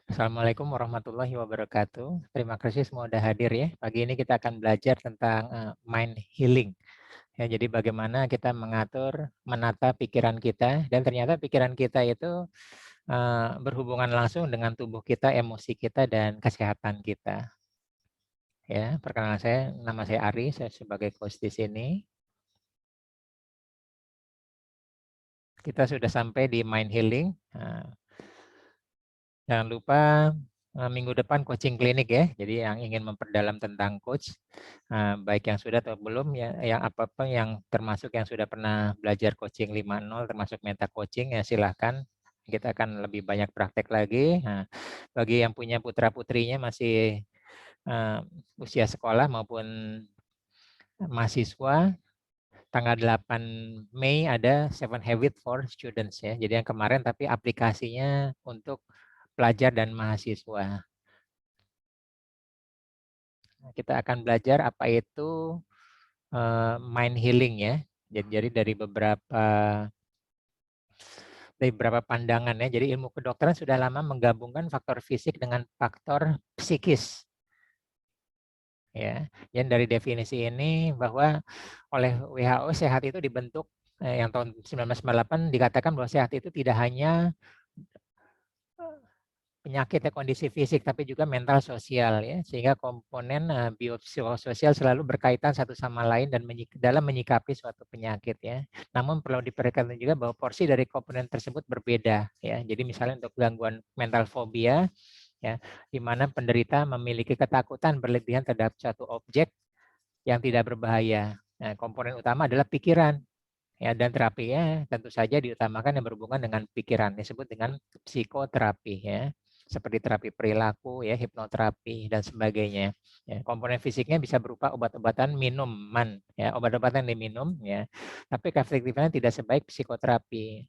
Assalamualaikum warahmatullahi wabarakatuh. Terima kasih semua sudah hadir ya. Pagi ini kita akan belajar tentang mind healing. Ya, jadi bagaimana kita menata pikiran kita, dan ternyata pikiran kita itu berhubungan langsung dengan tubuh kita, emosi kita, dan kesehatan kita. Ya, perkenalan nama saya Ari, saya sebagai coach di sini. Kita sudah sampai di mind healing. Jangan lupa minggu depan coaching klinik ya. Jadi yang ingin memperdalam tentang coach, baik yang sudah atau belum, ya, yang apapun yang termasuk yang sudah pernah belajar coaching 5.0 termasuk meta coaching, ya silahkan. Kita akan lebih banyak praktek lagi. Nah, bagi yang punya putra-putrinya masih usia sekolah maupun mahasiswa, tanggal 8 Mei ada 7 Habits for Students ya. Jadi yang kemarin tapi aplikasinya untuk pelajar dan mahasiswa. Kita akan belajar apa itu mind healing ya. Jadi dari beberapa pandangan ya. Jadi ilmu kedokteran sudah lama menggabungkan faktor fisik dengan faktor psikis. Ya, yang dari definisi ini bahwa oleh WHO sehat itu dibentuk yang tahun 1998 dikatakan bahwa sehat itu tidak hanya penyakit kondisi fisik tapi juga mental sosial ya, sehingga komponen biopsikososial selalu berkaitan satu sama lain dan dalam menyikapi suatu penyakit ya. Namun perlu diperhatikan juga bahwa porsi dari komponen tersebut berbeda ya. Jadi misalnya untuk gangguan mental fobia ya, di mana penderita memiliki ketakutan berlebihan terhadap suatu objek yang tidak berbahaya. Nah, komponen utama adalah pikiran ya, dan terapinya tentu saja diutamakan yang berhubungan dengan pikiran, disebut dengan psikoterapi ya, seperti terapi perilaku ya, hipnoterapi dan sebagainya ya. Komponen fisiknya bisa berupa obat-obatan minuman ya, obat-obatan diminum ya, tapi efektifnya tidak sebaik psikoterapi,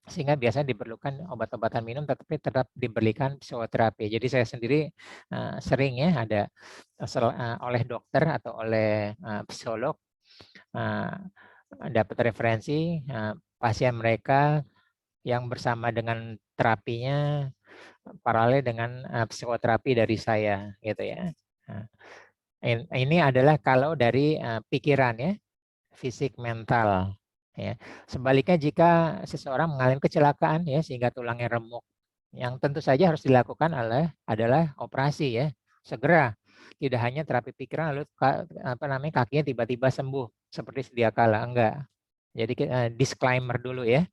sehingga biasanya diperlukan obat-obatan minum tetapi tetap diberikan psikoterapi. Jadi saya sendiri sering ya ada oleh dokter atau oleh psikolog dapat referensi pasien mereka yang bersama dengan terapinya paralel dengan psikoterapi dari saya gitu ya. Nah, ini adalah kalau dari pikiran ya, fisik mental ya. Sebaliknya jika seseorang mengalami kecelakaan ya sehingga tulangnya remuk, yang tentu saja harus dilakukan adalah operasi ya, segera. Tidak hanya terapi pikiran lalu kakinya tiba-tiba sembuh seperti sedia kala, enggak. Jadi disclaimer dulu ya,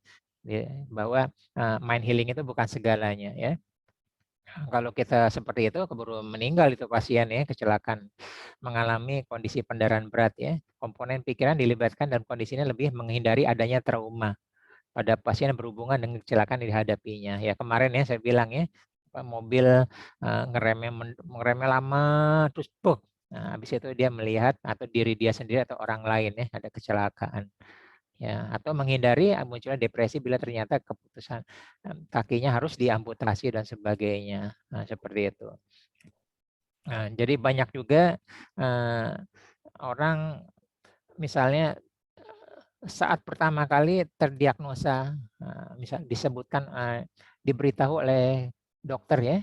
bahwa mind healing itu bukan segalanya ya. Kalau kita seperti itu keburu meninggal itu pasien ya, kecelakaan, mengalami kondisi pendarahan berat ya. Komponen pikiran dilibatkan dalam kondisinya lebih menghindari adanya trauma pada pasien yang berhubungan dengan kecelakaan yang dihadapinya. Ya kemarin ya saya bilang ya, mobil ngeremnya lama terus puk. Nah, habis itu dia melihat atau diri dia sendiri atau orang lain ya ada kecelakaan. Ya, atau menghindari munculnya depresi bila ternyata keputusan kakinya harus diamputasi dan sebagainya. Nah, seperti itu. Nah, jadi banyak juga orang misalnya saat pertama kali terdiagnosa, misal disebutkan diberitahu oleh dokter ya,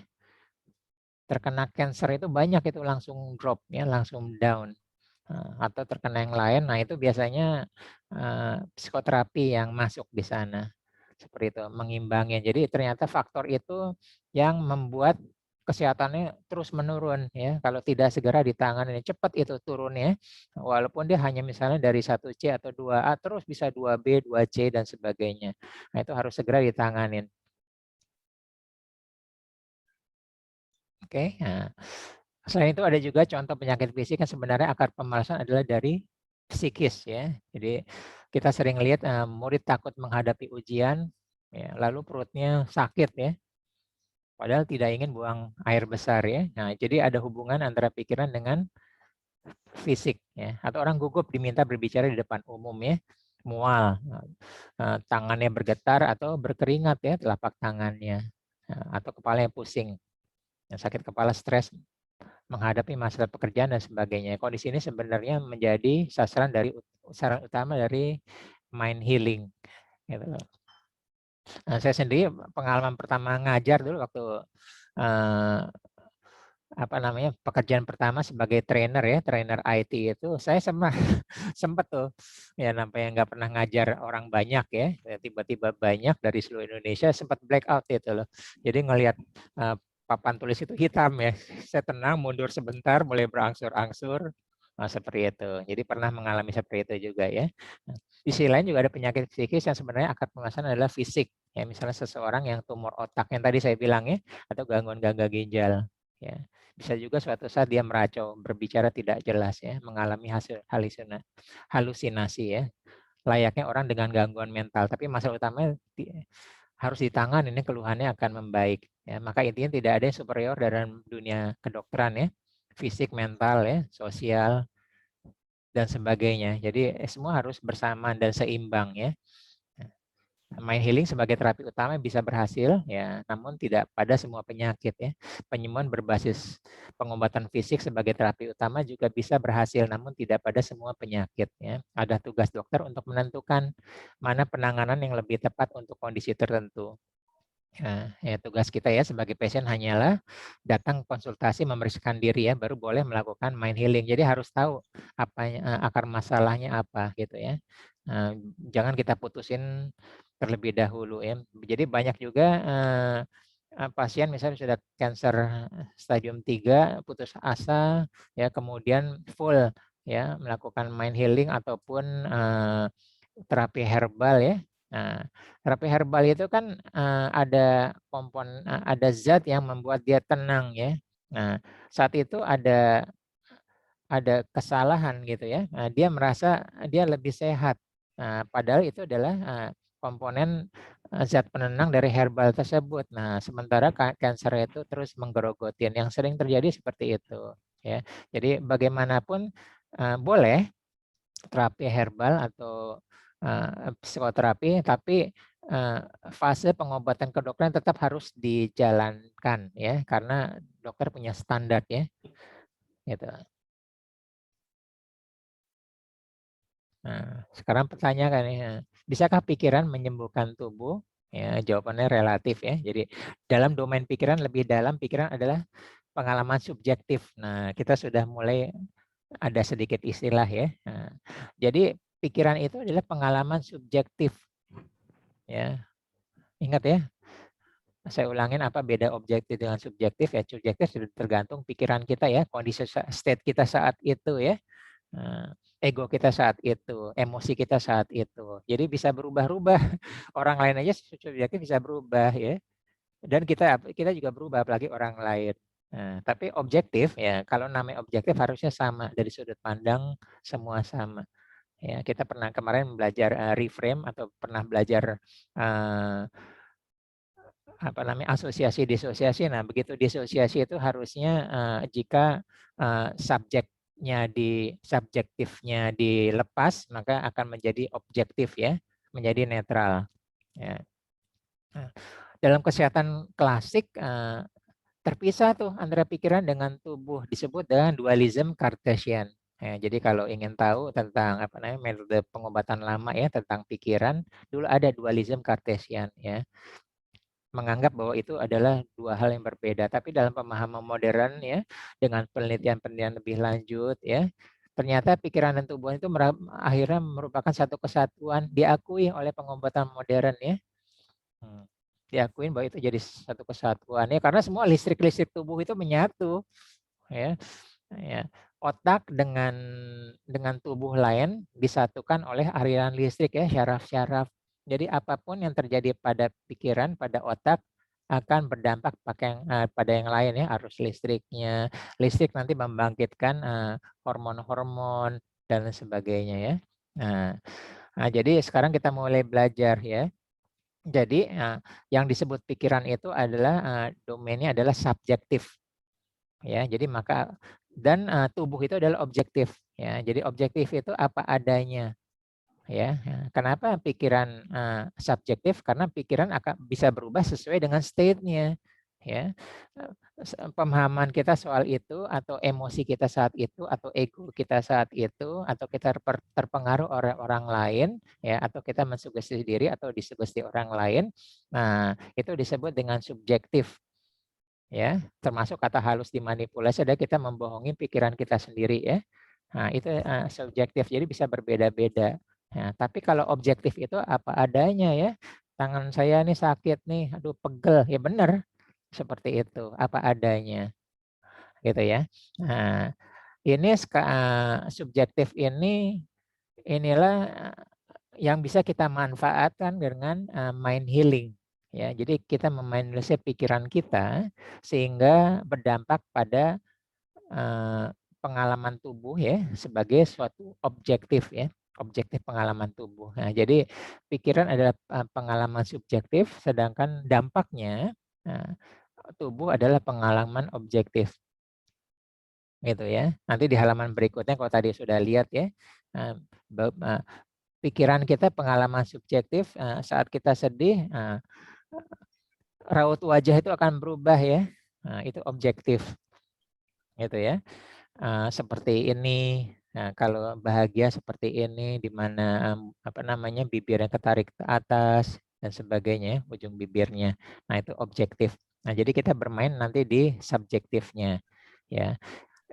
terkena cancer itu banyak itu langsung drop ya, langsung down. Atau terkena yang lain, nah itu biasanya psikoterapi yang masuk di sana. Seperti itu, mengimbangi. Jadi ternyata faktor itu yang membuat kesehatannya terus menurun ya. Kalau tidak segera ditangani, cepat itu turun ya. Walaupun dia hanya misalnya dari 1C atau 2A terus bisa 2B, 2C dan sebagainya. Nah, itu harus segera ditanganin. Oke. Nah, selain itu ada juga contoh penyakit fisik yang sebenarnya akar pemalasan adalah dari psikis ya. Jadi kita sering lihat murid takut menghadapi ujian, ya, lalu perutnya sakit ya. Padahal tidak ingin buang air besar ya. Nah, jadi ada hubungan antara pikiran dengan fisik ya. Atau orang gugup diminta berbicara di depan umum ya, mual, tangannya bergetar atau berkeringat ya telapak tangannya, atau kepalanya pusing, sakit kepala, stres menghadapi masalah pekerjaan dan sebagainya. Kondisi ini sebenarnya menjadi sasaran utama dari mind healing gitu loh. Nah, saya sendiri pengalaman pertama ngajar dulu waktu eh, apa namanya, pekerjaan pertama sebagai trainer ya, trainer IT itu saya sempat tuh ya, namanya nggak pernah ngajar orang banyak ya, tiba-tiba banyak dari seluruh Indonesia, sempat blackout itu loh. Jadi ngelihat papan tulis itu hitam ya, saya tenang, mundur sebentar, mulai berangsur-angsur. Seperti itu. Jadi pernah mengalami seperti itu juga ya. Nah, di sisi lain juga ada penyakit psikis yang sebenarnya akar permasalahan adalah fisik. Ya, misalnya seseorang yang tumor otak yang tadi saya bilang ya, atau gangguan gagal ginjal. Ya, bisa juga suatu saat dia meracau, berbicara tidak jelas ya, mengalami hasil halusinasi ya, layaknya orang dengan gangguan mental. Tapi masalah utamanya harus ditangani, ini keluhannya akan membaik. Ya, maka intinya tidak ada yang superior dalam dunia kedokteran ya, fisik, mental ya, sosial dan sebagainya. Jadi semua harus bersamaan dan seimbang ya. Mind healing sebagai terapi utama bisa berhasil ya, namun tidak pada semua penyakit ya. Penyembuhan berbasis pengobatan fisik sebagai terapi utama juga bisa berhasil, namun tidak pada semua penyakit ya. Ada tugas dokter untuk menentukan mana penanganan yang lebih tepat untuk kondisi tertentu. Ya, tugas kita ya sebagai pasien hanyalah datang konsultasi, memeriksakan diri ya, baru boleh melakukan mind healing. Jadi harus tahu apa akar masalahnya apa gitu ya. Jangan kita putusin terlebih dahulu ya. Jadi banyak juga pasien misalnya sudah cancer stadium 3 putus asa ya, kemudian full ya melakukan mind healing ataupun terapi herbal ya. Nah, terapi herbal itu kan ada ada zat yang membuat dia tenang ya. Nah, saat itu ada kesalahan gitu ya. Nah, dia merasa dia lebih sehat. Nah, padahal itu adalah komponen zat penenang dari herbal tersebut. Nah, sementara kanker itu terus menggerogotin. Yang sering terjadi seperti itu ya. Jadi bagaimanapun boleh terapi herbal atau psikoterapi, tapi fase pengobatan kedokteran tetap harus dijalankan ya, karena dokter punya standar ya, gitu. Nah, sekarang pertanyaan nih, bisakah pikiran menyembuhkan tubuh? Ya, jawabannya relatif ya. Jadi dalam domain pikiran lebih dalam, pikiran adalah pengalaman subjektif. Nah, kita sudah mulai ada sedikit istilah ya. Nah, jadi pikiran itu adalah pengalaman subjektif ya. Ingat ya, saya ulangin apa beda objektif dengan subjektif ya. Subjektif sudah tergantung pikiran kita ya, kondisi state kita saat itu ya. Ego kita saat itu, emosi kita saat itu. Jadi bisa berubah-ubah. Orang lain aja subjektif bisa berubah ya. Dan kita juga berubah apalagi orang lain. Nah, tapi objektif ya, kalau namanya objektif harusnya sama dari sudut pandang, semua sama. Ya, kita pernah kemarin belajar reframe atau pernah belajar apa namanya, asosiasi disosiasi. Nah, begitu disosiasi itu harusnya jika subjektifnya dilepas, maka akan menjadi objektif ya, menjadi netral ya. Nah, dalam kesehatan klasik terpisah tuh antara pikiran dengan tubuh, disebut dengan dualisme Cartesian. Ya, jadi kalau ingin tahu tentang apa namanya metode pengobatan lama ya tentang pikiran, dulu ada dualisme Cartesian ya, menganggap bahwa itu adalah dua hal yang berbeda. Tapi dalam pemahaman modern ya, dengan penelitian-penelitian lebih lanjut ya, ternyata pikiran dan tubuh itu akhirnya merupakan satu kesatuan, diakui oleh pengobatan modern ya. Diakuin bahwa itu jadi satu kesatuan ya, karena semua listrik-listrik tubuh itu menyatu ya. Ya, otak dengan tubuh lain disatukan oleh aliran listrik ya, syaraf-syaraf. Jadi apapun yang terjadi pada pikiran, pada otak akan berdampak pada yang lain ya, arus listriknya. Listrik nanti membangkitkan hormon-hormon dan sebagainya ya. Jadi sekarang kita mulai belajar ya. Jadi yang disebut pikiran itu adalah domainnya adalah subjektif ya. Jadi maka dan tubuh itu adalah objektif ya. Jadi objektif itu apa adanya ya. Kenapa pikiran subjektif? Karena pikiran akan bisa berubah sesuai dengan state-nya ya. Pemahaman kita soal itu atau emosi kita saat itu atau ego kita saat itu atau kita terpengaruh oleh orang lain ya atau kita mensugesti diri atau disugesti orang lain. Nah, itu disebut dengan subjektif ya, termasuk kata halus dimanipulasi adalah kita membohongi pikiran kita sendiri ya. Nah, itu subjektif jadi bisa berbeda-beda. Nah, tapi kalau objektif itu apa adanya ya. Tangan saya nih sakit nih, aduh pegel. Ya benar seperti itu, apa adanya, gitu ya. Nah, ini subjektif inilah yang bisa kita manfaatkan dengan mind healing. Ya, jadi kita memindfulness pikiran kita sehingga berdampak pada pengalaman tubuh ya sebagai suatu objektif ya, objektif pengalaman tubuh. Nah, jadi pikiran adalah pengalaman subjektif, sedangkan dampaknya tubuh adalah pengalaman objektif gitu ya. Nanti di halaman berikutnya kalau tadi sudah lihat ya, pikiran kita pengalaman subjektif saat kita sedih, raut wajah itu akan berubah ya. Nah, itu objektif gitu ya. Seperti ini. Nah, kalau bahagia seperti ini di mana apa namanya bibirnya ketarik ke atas dan sebagainya, ujung bibirnya. Nah, itu objektif. Nah, jadi kita bermain nanti di subjektifnya ya.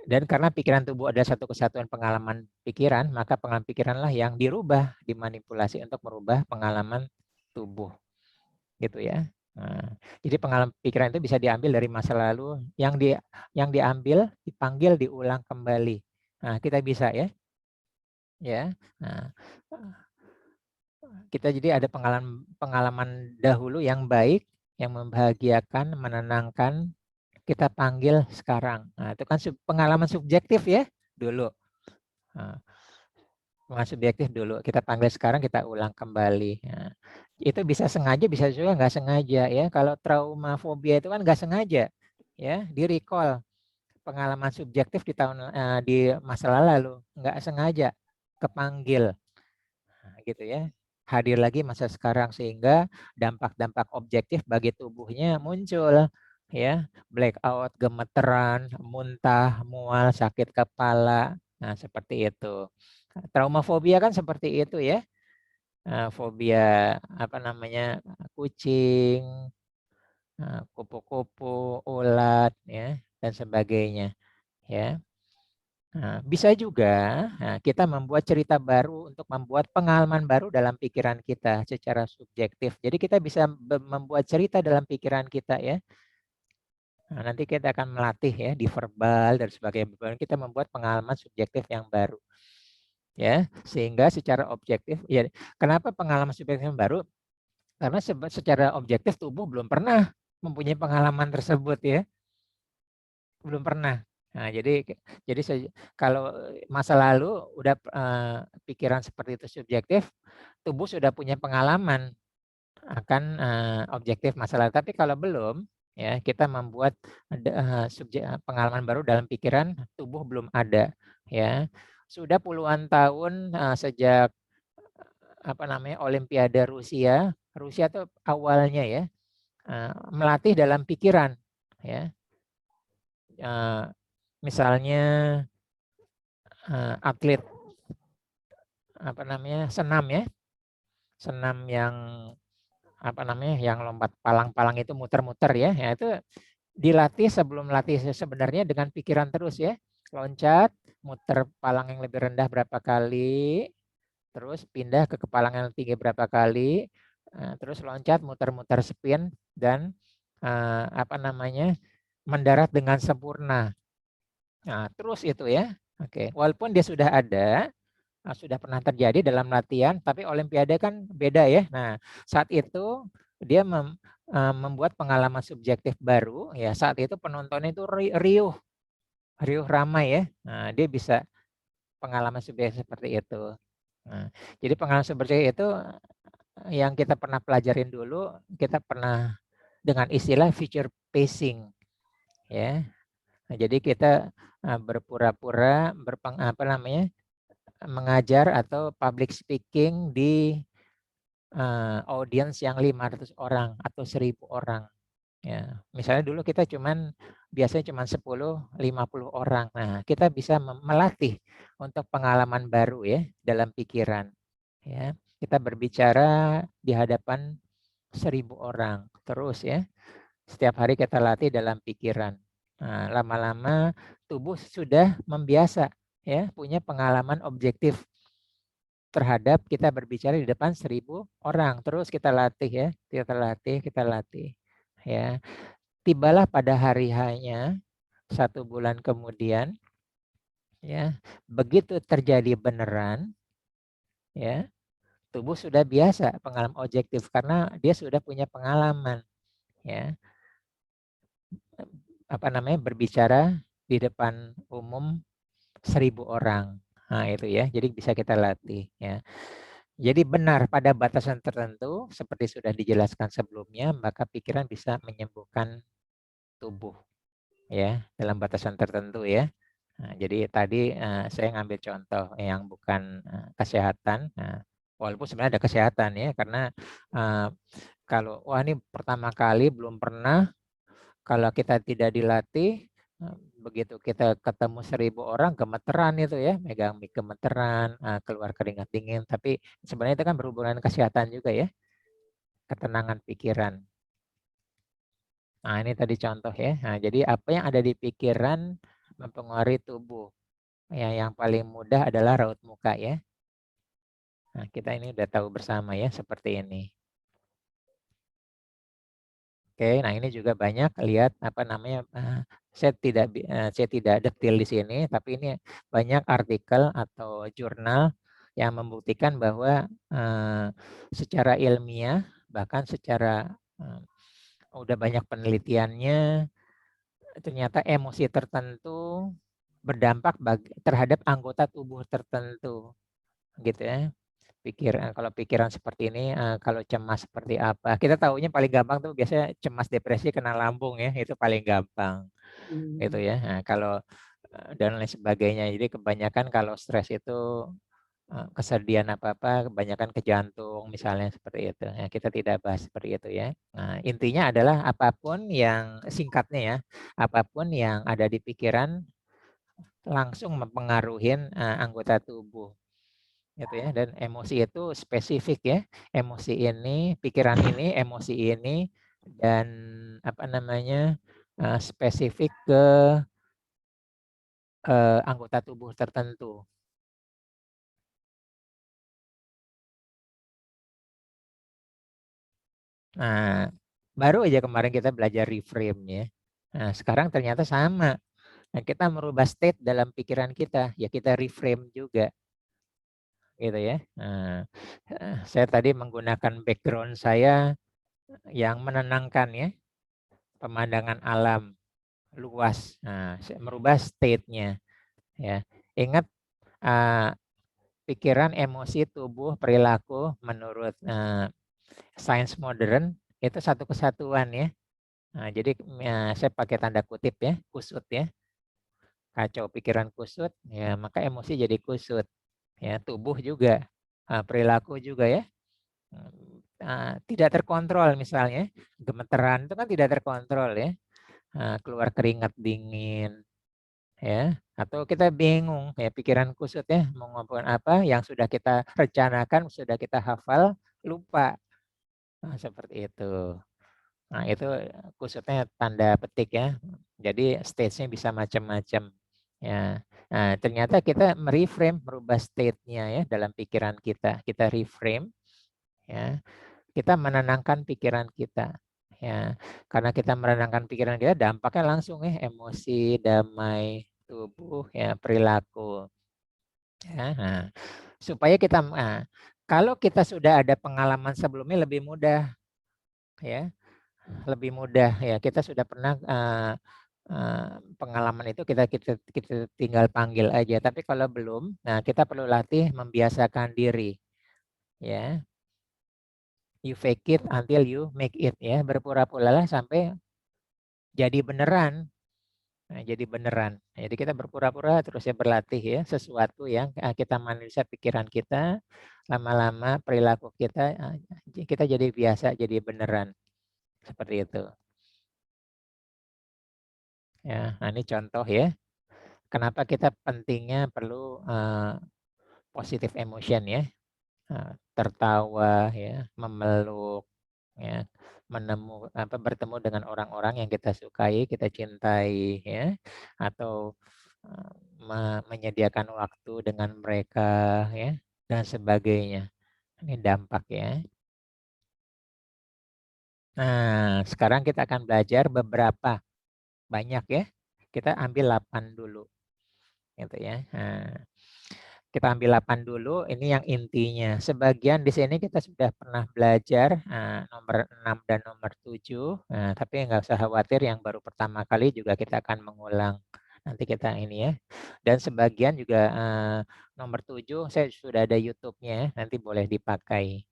Dan karena pikiran tubuh adalah satu kesatuan pengalaman pikiran, maka pengalaman pikiranlah yang dirubah, dimanipulasi untuk merubah pengalaman tubuh. Gitu ya. Nah, jadi pengalaman pikiran itu bisa diambil dari masa lalu yang diambil, dipanggil, diulang kembali. Nah, kita bisa ya. Ya. Nah, kita jadi ada pengalaman dahulu yang baik, yang membahagiakan, menenangkan, kita panggil sekarang. Nah, itu kan pengalaman subjektif ya dulu. Nah, pengalaman subjektif dulu. Kita panggil sekarang, kita ulang kembali. Nah, itu bisa sengaja, bisa juga nggak sengaja ya. Kalau trauma fobia itu kan nggak sengaja ya, di recall pengalaman subjektif di masa lalu, nggak sengaja kepanggil. Nah, gitu ya. Hadir lagi masa sekarang sehingga dampak-dampak objektif bagi tubuhnya muncul ya, blackout, gemeteran, muntah, mual, sakit kepala. Nah, seperti itu. Trauma fobia kan seperti itu ya. Fobia apa namanya? Kucing, kupu-kupu, ulat ya dan sebagainya ya. Nah, bisa juga kita membuat cerita baru untuk membuat pengalaman baru dalam pikiran kita secara subjektif. Jadi kita bisa membuat cerita dalam pikiran kita ya. Nah, nanti kita akan melatih ya di verbal dan sebagainya. Kita membuat pengalaman subjektif yang baru. Ya, sehingga secara objektif ya kenapa pengalaman subjektif yang baru? Karena secara objektif tubuh belum pernah mempunyai pengalaman tersebut ya. Belum pernah. Nah, jadi kalau masa lalu udah pikiran seperti itu subjektif, tubuh sudah punya pengalaman akan objektif masa lalu. Tapi kalau belum, ya kita membuat pengalaman baru dalam pikiran, tubuh belum ada. Ya, sudah puluhan tahun sejak apa namanya Olimpiade Rusia, Rusia itu awalnya ya melatih dalam pikiran, ya. Misalnya atlet apa namanya senam ya, senam yang apa namanya yang lompat palang-palang itu muter-muter ya, ya itu dilatih sebelum latih sebenarnya dengan pikiran terus ya, loncat, muter palang yang lebih rendah berapa kali, terus pindah ke kepalang yang tinggi berapa kali, terus loncat, muter-muter spin dan apa namanya mendarat dengan sempurna. Nah, terus itu ya, oke, walaupun dia sudah ada. Sudah pernah terjadi dalam latihan, tapi Olimpiade kan beda ya. Nah, saat itu dia membuat pengalaman subjektif baru. Ya, saat itu penonton itu riuh, riuh ramai ya. Nah, dia bisa pengalaman subjektif seperti itu. Nah, jadi pengalaman seperti itu yang kita pernah pelajarin dulu, kita pernah dengan istilah future pacing, ya. Nah, jadi kita berpura-pura apa namanya mengajar atau public speaking di audiens yang 500 orang atau 1000 orang. Ya, misalnya dulu kita biasanya cuman 10, 50 orang. Nah, kita bisa melatih untuk pengalaman baru ya dalam pikiran. Ya, kita berbicara di hadapan 1000 orang terus ya. Setiap hari kita latih dalam pikiran. Nah, lama-lama tubuh sudah membiasa ya, punya pengalaman objektif terhadap kita berbicara di depan 1000 orang. Terus kita latih ya, kita latih, kita latih. Ya, tibalah pada hari hanya 1 bulan kemudian, ya, begitu terjadi beneran, ya, tubuh sudah biasa pengalaman objektif karena dia sudah punya pengalaman, ya, apa namanya berbicara di depan umum 1000 orang. Nah itu ya, jadi bisa kita latih ya. Jadi benar pada batasan tertentu seperti sudah dijelaskan sebelumnya, maka pikiran bisa menyembuhkan tubuh ya dalam batasan tertentu ya. Nah, jadi tadi saya ngambil contoh yang bukan kesehatan. Nah, walaupun sebenarnya ada kesehatan ya, karena kalau wah ini pertama kali belum pernah, kalau kita tidak dilatih, begitu kita ketemu 1000 orang gemeteran itu ya, megang mic gemeteran, keluar keringat dingin. Tapi sebenarnya itu kan berhubungan dengan kesehatan juga ya, ketenangan pikiran. Nah ini tadi contoh ya. Nah, jadi apa yang ada di pikiran mempengaruhi tubuh. Ya, yang paling mudah adalah raut muka ya. Nah, kita ini udah tahu bersama ya seperti ini. Oke, nah ini juga banyak lihat apa namanya saya tidak detail di sini, tapi ini banyak artikel atau jurnal yang membuktikan bahwa secara ilmiah bahkan secara udah banyak penelitiannya ternyata emosi tertentu berdampak terhadap anggota tubuh tertentu gitu ya. Kalau pikiran seperti ini, kalau cemas seperti apa. Kita tahunya paling gampang tuh biasanya cemas depresi kena lambung ya, itu paling gampang gitu ya. Nah, kalau dan lain sebagainya. Jadi kebanyakan kalau stres itu kesedihan apa-apa kebanyakan ke jantung misalnya seperti itu. Ya, kita tidak bahas seperti itu ya. Nah, intinya adalah apapun yang singkatnya ya, apapun yang ada di pikiran langsung mempengaruhi anggota tubuh gitu ya, dan emosi itu spesifik ya, emosi ini, pikiran ini, emosi ini, dan apa namanya spesifik ke anggota tubuh tertentu. Nah, baru aja kemarin kita belajar reframe ya. Nah, sekarang ternyata sama. Nah, kita merubah state dalam pikiran kita, ya kita reframe juga gitu ya. Nah, saya tadi menggunakan background saya yang menenangkan ya, pemandangan alam luas. Nah, merubah state-nya ya. Ingat pikiran, emosi, tubuh, perilaku menurut sains modern itu satu kesatuan ya. Nah, jadi saya pakai tanda kutip ya, kusut ya. Kacau pikiran kusut, ya maka emosi jadi kusut. Ya, tubuh juga, perilaku juga ya. Tidak terkontrol misalnya, gemeteran itu kan tidak terkontrol ya. Keluar keringat dingin, ya, atau kita bingung ya pikiran kusut ya mau ngomongin apa yang sudah kita rencanakan, sudah kita hafal, lupa. Nah, seperti itu. Nah, itu kusutnya tanda petik ya. Jadi stage-nya bisa macam-macam. Ya. Nah, ternyata kita mereframe, merubah state-nya ya dalam pikiran kita. Kita reframe ya. Kita menenangkan pikiran kita. Ya. Karena kita menenangkan pikiran kita, dampaknya langsung ya emosi, damai, tubuh, ya perilaku. Ya. Nah, supaya kita kalau kita sudah ada pengalaman sebelumnya lebih mudah ya. Lebih mudah ya, kita sudah pernah pengalaman itu kita tinggal panggil aja. Tapi kalau belum, nah kita perlu latih membiasakan diri ya. You fake it until you make it ya. Berpura-puralah sampai jadi beneran. Nah, jadi beneran. Jadi kita berpura-pura terus ya berlatih ya sesuatu yang kita manusia pikiran kita, lama-lama perilaku kita kita jadi biasa, jadi beneran. Seperti itu. Ya, nah ini contoh ya. Kenapa kita pentingnya perlu positive emotion ya. Tertawa ya, memeluk ya, bertemu dengan orang-orang yang kita sukai, kita cintai ya, atau menyediakan waktu dengan mereka ya, dan sebagainya. Ini dampak ya. Nah, sekarang kita akan belajar beberapa, banyak ya. Kita ambil 8 dulu gitu ya. Nah, kita ambil 8 dulu, ini yang intinya. Sebagian di sini kita sudah pernah belajar nomor 6 dan nomor 7. Nah, tapi nggak usah khawatir, yang baru pertama kali juga kita akan mengulang. Nanti kita ini ya. Dan sebagian juga nomor 7 saya sudah ada YouTube-nya, nanti boleh dipakai.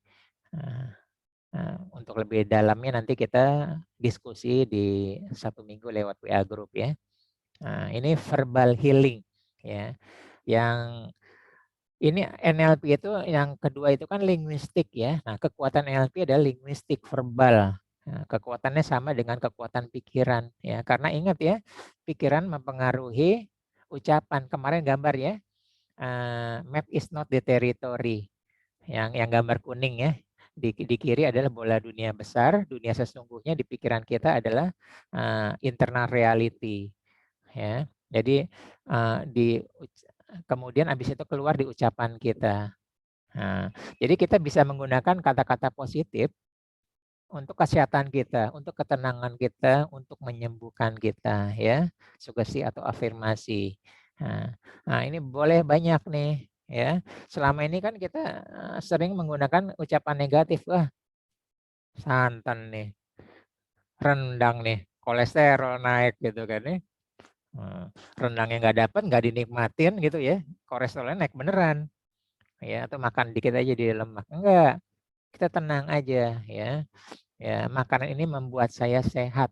Untuk lebih dalamnya nanti kita diskusi di Sabtu Minggu lewat WA Group ya. Nah, ini verbal healing ya. Yang ini NLP itu yang kedua itu kan linguistik ya. Nah, kekuatan NLP adalah linguistik verbal. Nah, kekuatannya sama dengan kekuatan pikiran ya. Karena ingat ya, pikiran mempengaruhi ucapan. Kemarin gambar ya, map is not the territory. Yang gambar kuning ya. Di kiri adalah bola dunia besar, dunia sesungguhnya di pikiran kita adalah internal reality ya. Jadi kemudian habis itu keluar di ucapan kita. Nah, jadi kita bisa menggunakan kata-kata positif untuk kesehatan kita, untuk ketenangan kita, untuk menyembuhkan kita ya, sugesti atau afirmasi. Nah, ini boleh banyak nih ya. Selama ini kan kita sering menggunakan ucapan negatif, wah santan nih, rendang nih, kolesterol naik gitu kan nih. Rendangnya nggak dapat, nggak dinikmatin gitu ya, kolesterolnya naik beneran ya, atau makan dikit aja di lemak. Enggak, kita tenang aja ya. Ya, makanan ini membuat saya sehat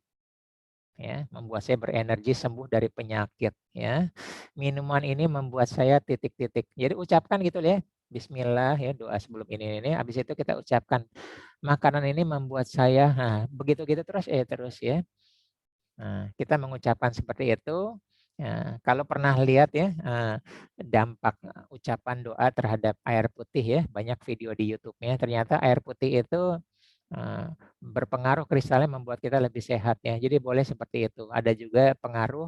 ya, membuat saya berenergi, sembuh dari penyakit ya. Minuman ini membuat saya titik-titik. Jadi ucapkan gitu ya. Bismillah ya, doa sebelum ini habis itu kita ucapkan makanan ini membuat saya, nah begitu gitu terus ya. Nah, kita mengucapkan seperti itu. Ya, kalau pernah lihat ya dampak ucapan doa terhadap air putih ya, banyak video di YouTube-nya. Ternyata air putih itu berpengaruh, kristalnya membuat kita lebih sehat ya. Jadi boleh seperti itu. Ada juga pengaruh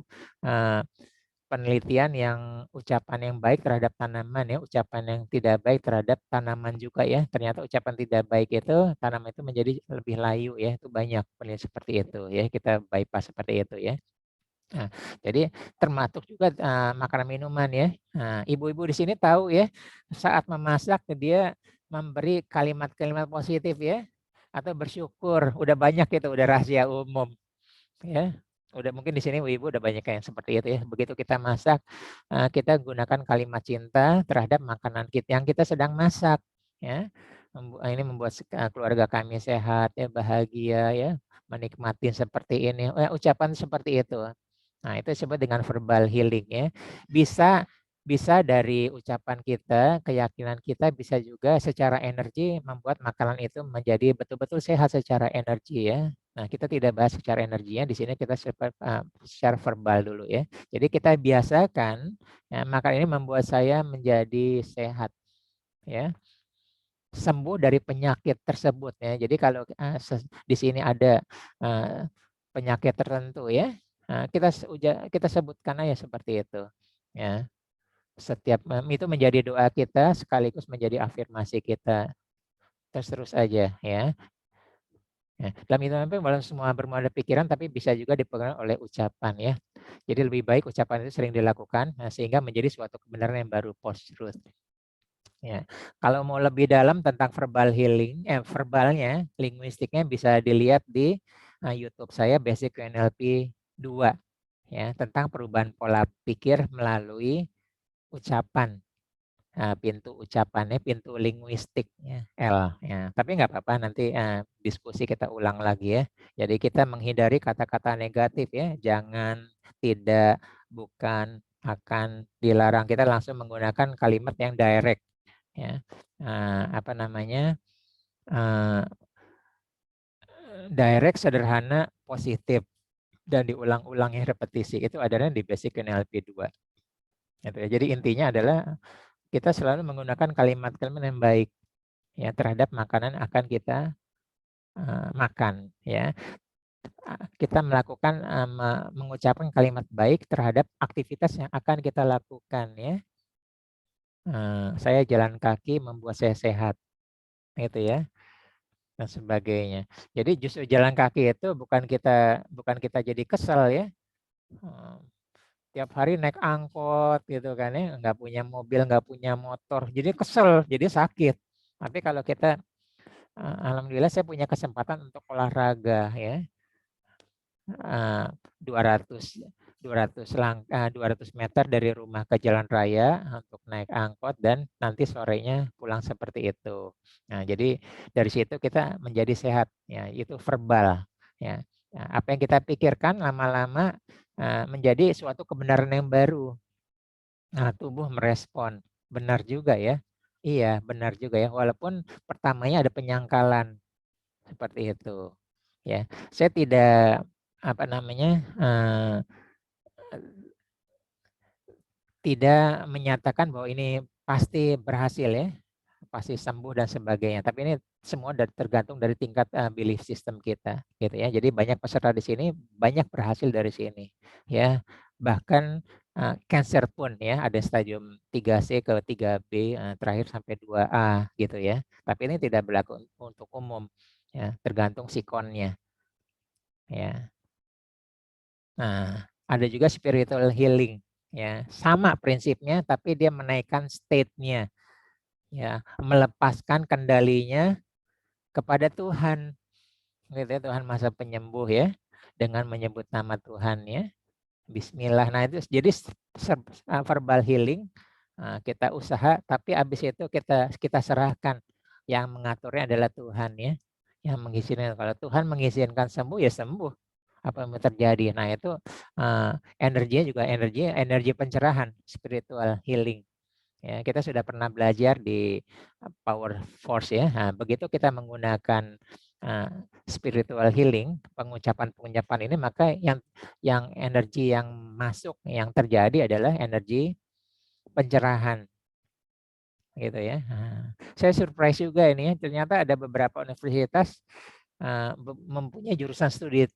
penelitian yang ucapan yang baik terhadap tanaman ya, ucapan yang tidak baik terhadap tanaman juga ya. Ternyata ucapan tidak baik itu tanaman itu menjadi lebih layu ya. Itu banyak penelitian seperti itu ya. Kita bypass seperti itu ya. Nah, jadi termasuk juga makanan minuman ya. Nah, ibu-ibu di sini tahu ya, saat memasak dia memberi kalimat-kalimat positif ya, atau bersyukur. Udah banyak itu, udah rahasia umum ya. Udah mungkin di sini ibu udah banyak yang seperti itu ya. Begitu kita masak, kita gunakan kalimat cinta terhadap makanan kita yang kita sedang masak ya. Ini membuat keluarga kami sehat ya, bahagia ya, menikmati seperti ini. Ucapan seperti itu. Nah, itu disebut dengan verbal healing ya. Bisa bisa dari ucapan kita, keyakinan kita, bisa juga secara energi membuat makanan itu menjadi betul-betul sehat secara energi ya. Nah, kita tidak bahas secara energinya, di sini kita secara verbal dulu ya. Jadi kita biasakan ya, makanan ini membuat saya menjadi sehat ya, sembuh dari penyakit tersebut ya. Jadi kalau di sini ada penyakit tertentu ya, kita sebutkan aja seperti itu ya. Setiap itu menjadi doa kita sekaligus menjadi afirmasi kita. Terus aja ya. Dalam itu walaupun semua bermula dari pikiran tapi bisa juga dipengaruhi oleh ucapan ya. Jadi lebih baik ucapan itu sering dilakukan sehingga menjadi suatu kebenaran yang baru, post truth. Ya. Kalau mau lebih dalam tentang verbal healing, verbalnya, linguistiknya bisa dilihat di YouTube saya Basic NLP 2 ya, tentang perubahan pola pikir melalui ucapan. Pintu ucapannya, pintu linguistiknya L ya. Tapi nggak apa-apa, nanti diskusi kita ulang lagi ya. Jadi kita menghindari kata-kata negatif ya, jangan, tidak, bukan, akan, dilarang. Kita langsung menggunakan kalimat yang direct ya. Apa namanya? Direct, sederhana, positif dan diulang-ulangi repetisi. Itu adanya di basic NLP 2. Gitu ya. Jadi intinya adalah kita selalu menggunakan kalimat-kalimat yang baik ya terhadap makanan akan kita makan ya. Kita melakukan mengucapkan kalimat baik terhadap aktivitas yang akan kita lakukan ya. Saya jalan kaki membuat saya sehat gitu ya dan sebagainya. Jadi justru jalan kaki itu bukan kita jadi kesel ya. Tiap hari naik angkot gitu kan ya, nggak punya mobil, nggak punya motor, jadi kesel, jadi sakit. Tapi kalau kita, alhamdulillah saya punya kesempatan untuk olahraga ya, 200 200 meter dari rumah ke jalan raya untuk naik angkot dan nanti sorenya pulang seperti itu. Nah, jadi dari situ kita menjadi sehat ya, itu verbal ya. Nah, apa yang kita pikirkan lama-lama menjadi suatu kebenaran yang baru. Nah, tubuh merespon. Benar juga ya. Iya, benar juga ya. Walaupun pertamanya ada penyangkalan seperti itu. Ya, saya tidak apa namanya tidak menyatakan bahwa ini pasti berhasil ya, pasti sembuh dan sebagainya. Tapi ini semua tergantung dari tingkat belief system kita, gitu ya. Jadi banyak peserta di sini banyak berhasil dari sini, ya. Bahkan cancer pun ya ada stadium 3C ke 3B, terakhir sampai 2A gitu ya. Tapi ini tidak berlaku untuk umum, ya. Tergantung sikonnya, ya. Nah, ada juga spiritual healing, ya. Sama prinsipnya, tapi dia menaikkan state-nya, ya, melepaskan kendalinya kepada Tuhan, gitu ya, Tuhan Maha Penyembuh ya, dengan menyebut nama Tuhan ya, Bismillah. Nah itu jadi verbal healing, kita usaha, tapi habis itu kita serahkan, yang mengaturnya adalah Tuhan ya, yang mengizinkan. Kalau Tuhan mengizinkan sembuh ya sembuh, apa yang terjadi. Nah itu energinya juga energi pencerahan, spiritual healing. Ya, kita sudah pernah belajar di Power Force ya. Nah, begitu kita menggunakan spiritual healing, pengucapan ini, maka yang energi yang masuk, yang terjadi adalah energi pencerahan, gitu ya. Nah, saya surprise juga ini ya, ternyata ada beberapa universitas mempunyai jurusan studi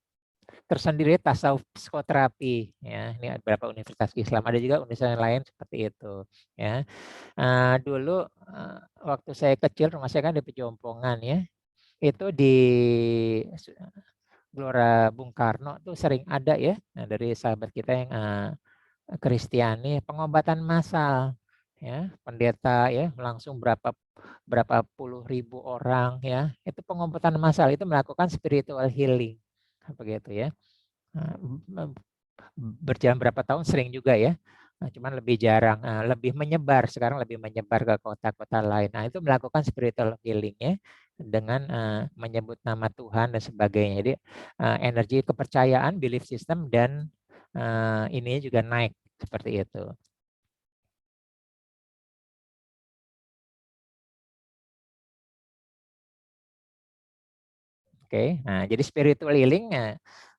tersendiri tasawuf psikoterapi ya. Ini beberapa universitas Islam, ada juga universitas lain seperti itu ya. Dulu waktu saya kecil, rumah saya kan di Pejompongan ya. Itu di Gelora Bung Karno tuh sering ada ya. Nah, dari sahabat kita yang Kristiani, pengobatan massal ya, pendeta ya langsung berapa puluh ribu orang ya. Itu pengobatan massal, itu melakukan spiritual healing begitu ya. Berjalan berapa tahun sering juga ya. Cuman lebih jarang, lebih menyebar, sekarang lebih menyebar ke kota-kota lain. Nah itu melakukan spiritual healing ya, dengan menyebut nama Tuhan dan sebagainya. Jadi energi kepercayaan, belief system, dan ini juga naik seperti itu. Oke, nah jadi spiritual healing.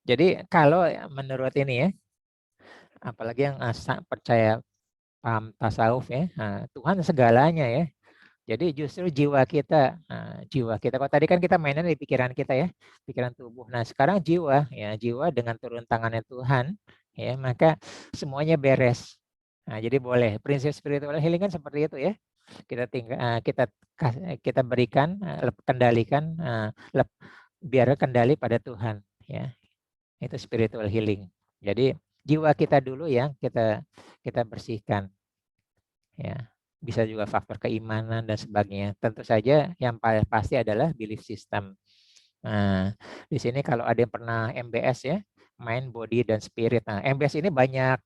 Jadi kalau menurut ini ya, apalagi yang percaya paham tasawuf ya, Tuhan segalanya ya. Jadi justru jiwa kita. Kalau tadi kan kita mainan di pikiran kita ya, pikiran tubuh. Nah sekarang jiwa ya, jiwa dengan turun tangannya Tuhan ya, maka semuanya beres. Nah jadi boleh. Prinsip spiritual healing kan seperti itu ya. Kita berikan, kendalikan, biar kendali pada Tuhan ya. Itu spiritual healing. Jadi jiwa kita dulu yang kita bersihkan ya. Bisa juga faktor keimanan dan sebagainya. Tentu saja yang paling pasti adalah belief system. Nah, di sini kalau ada yang pernah MBS ya, mind, body, dan spirit. Nah, MBS ini banyak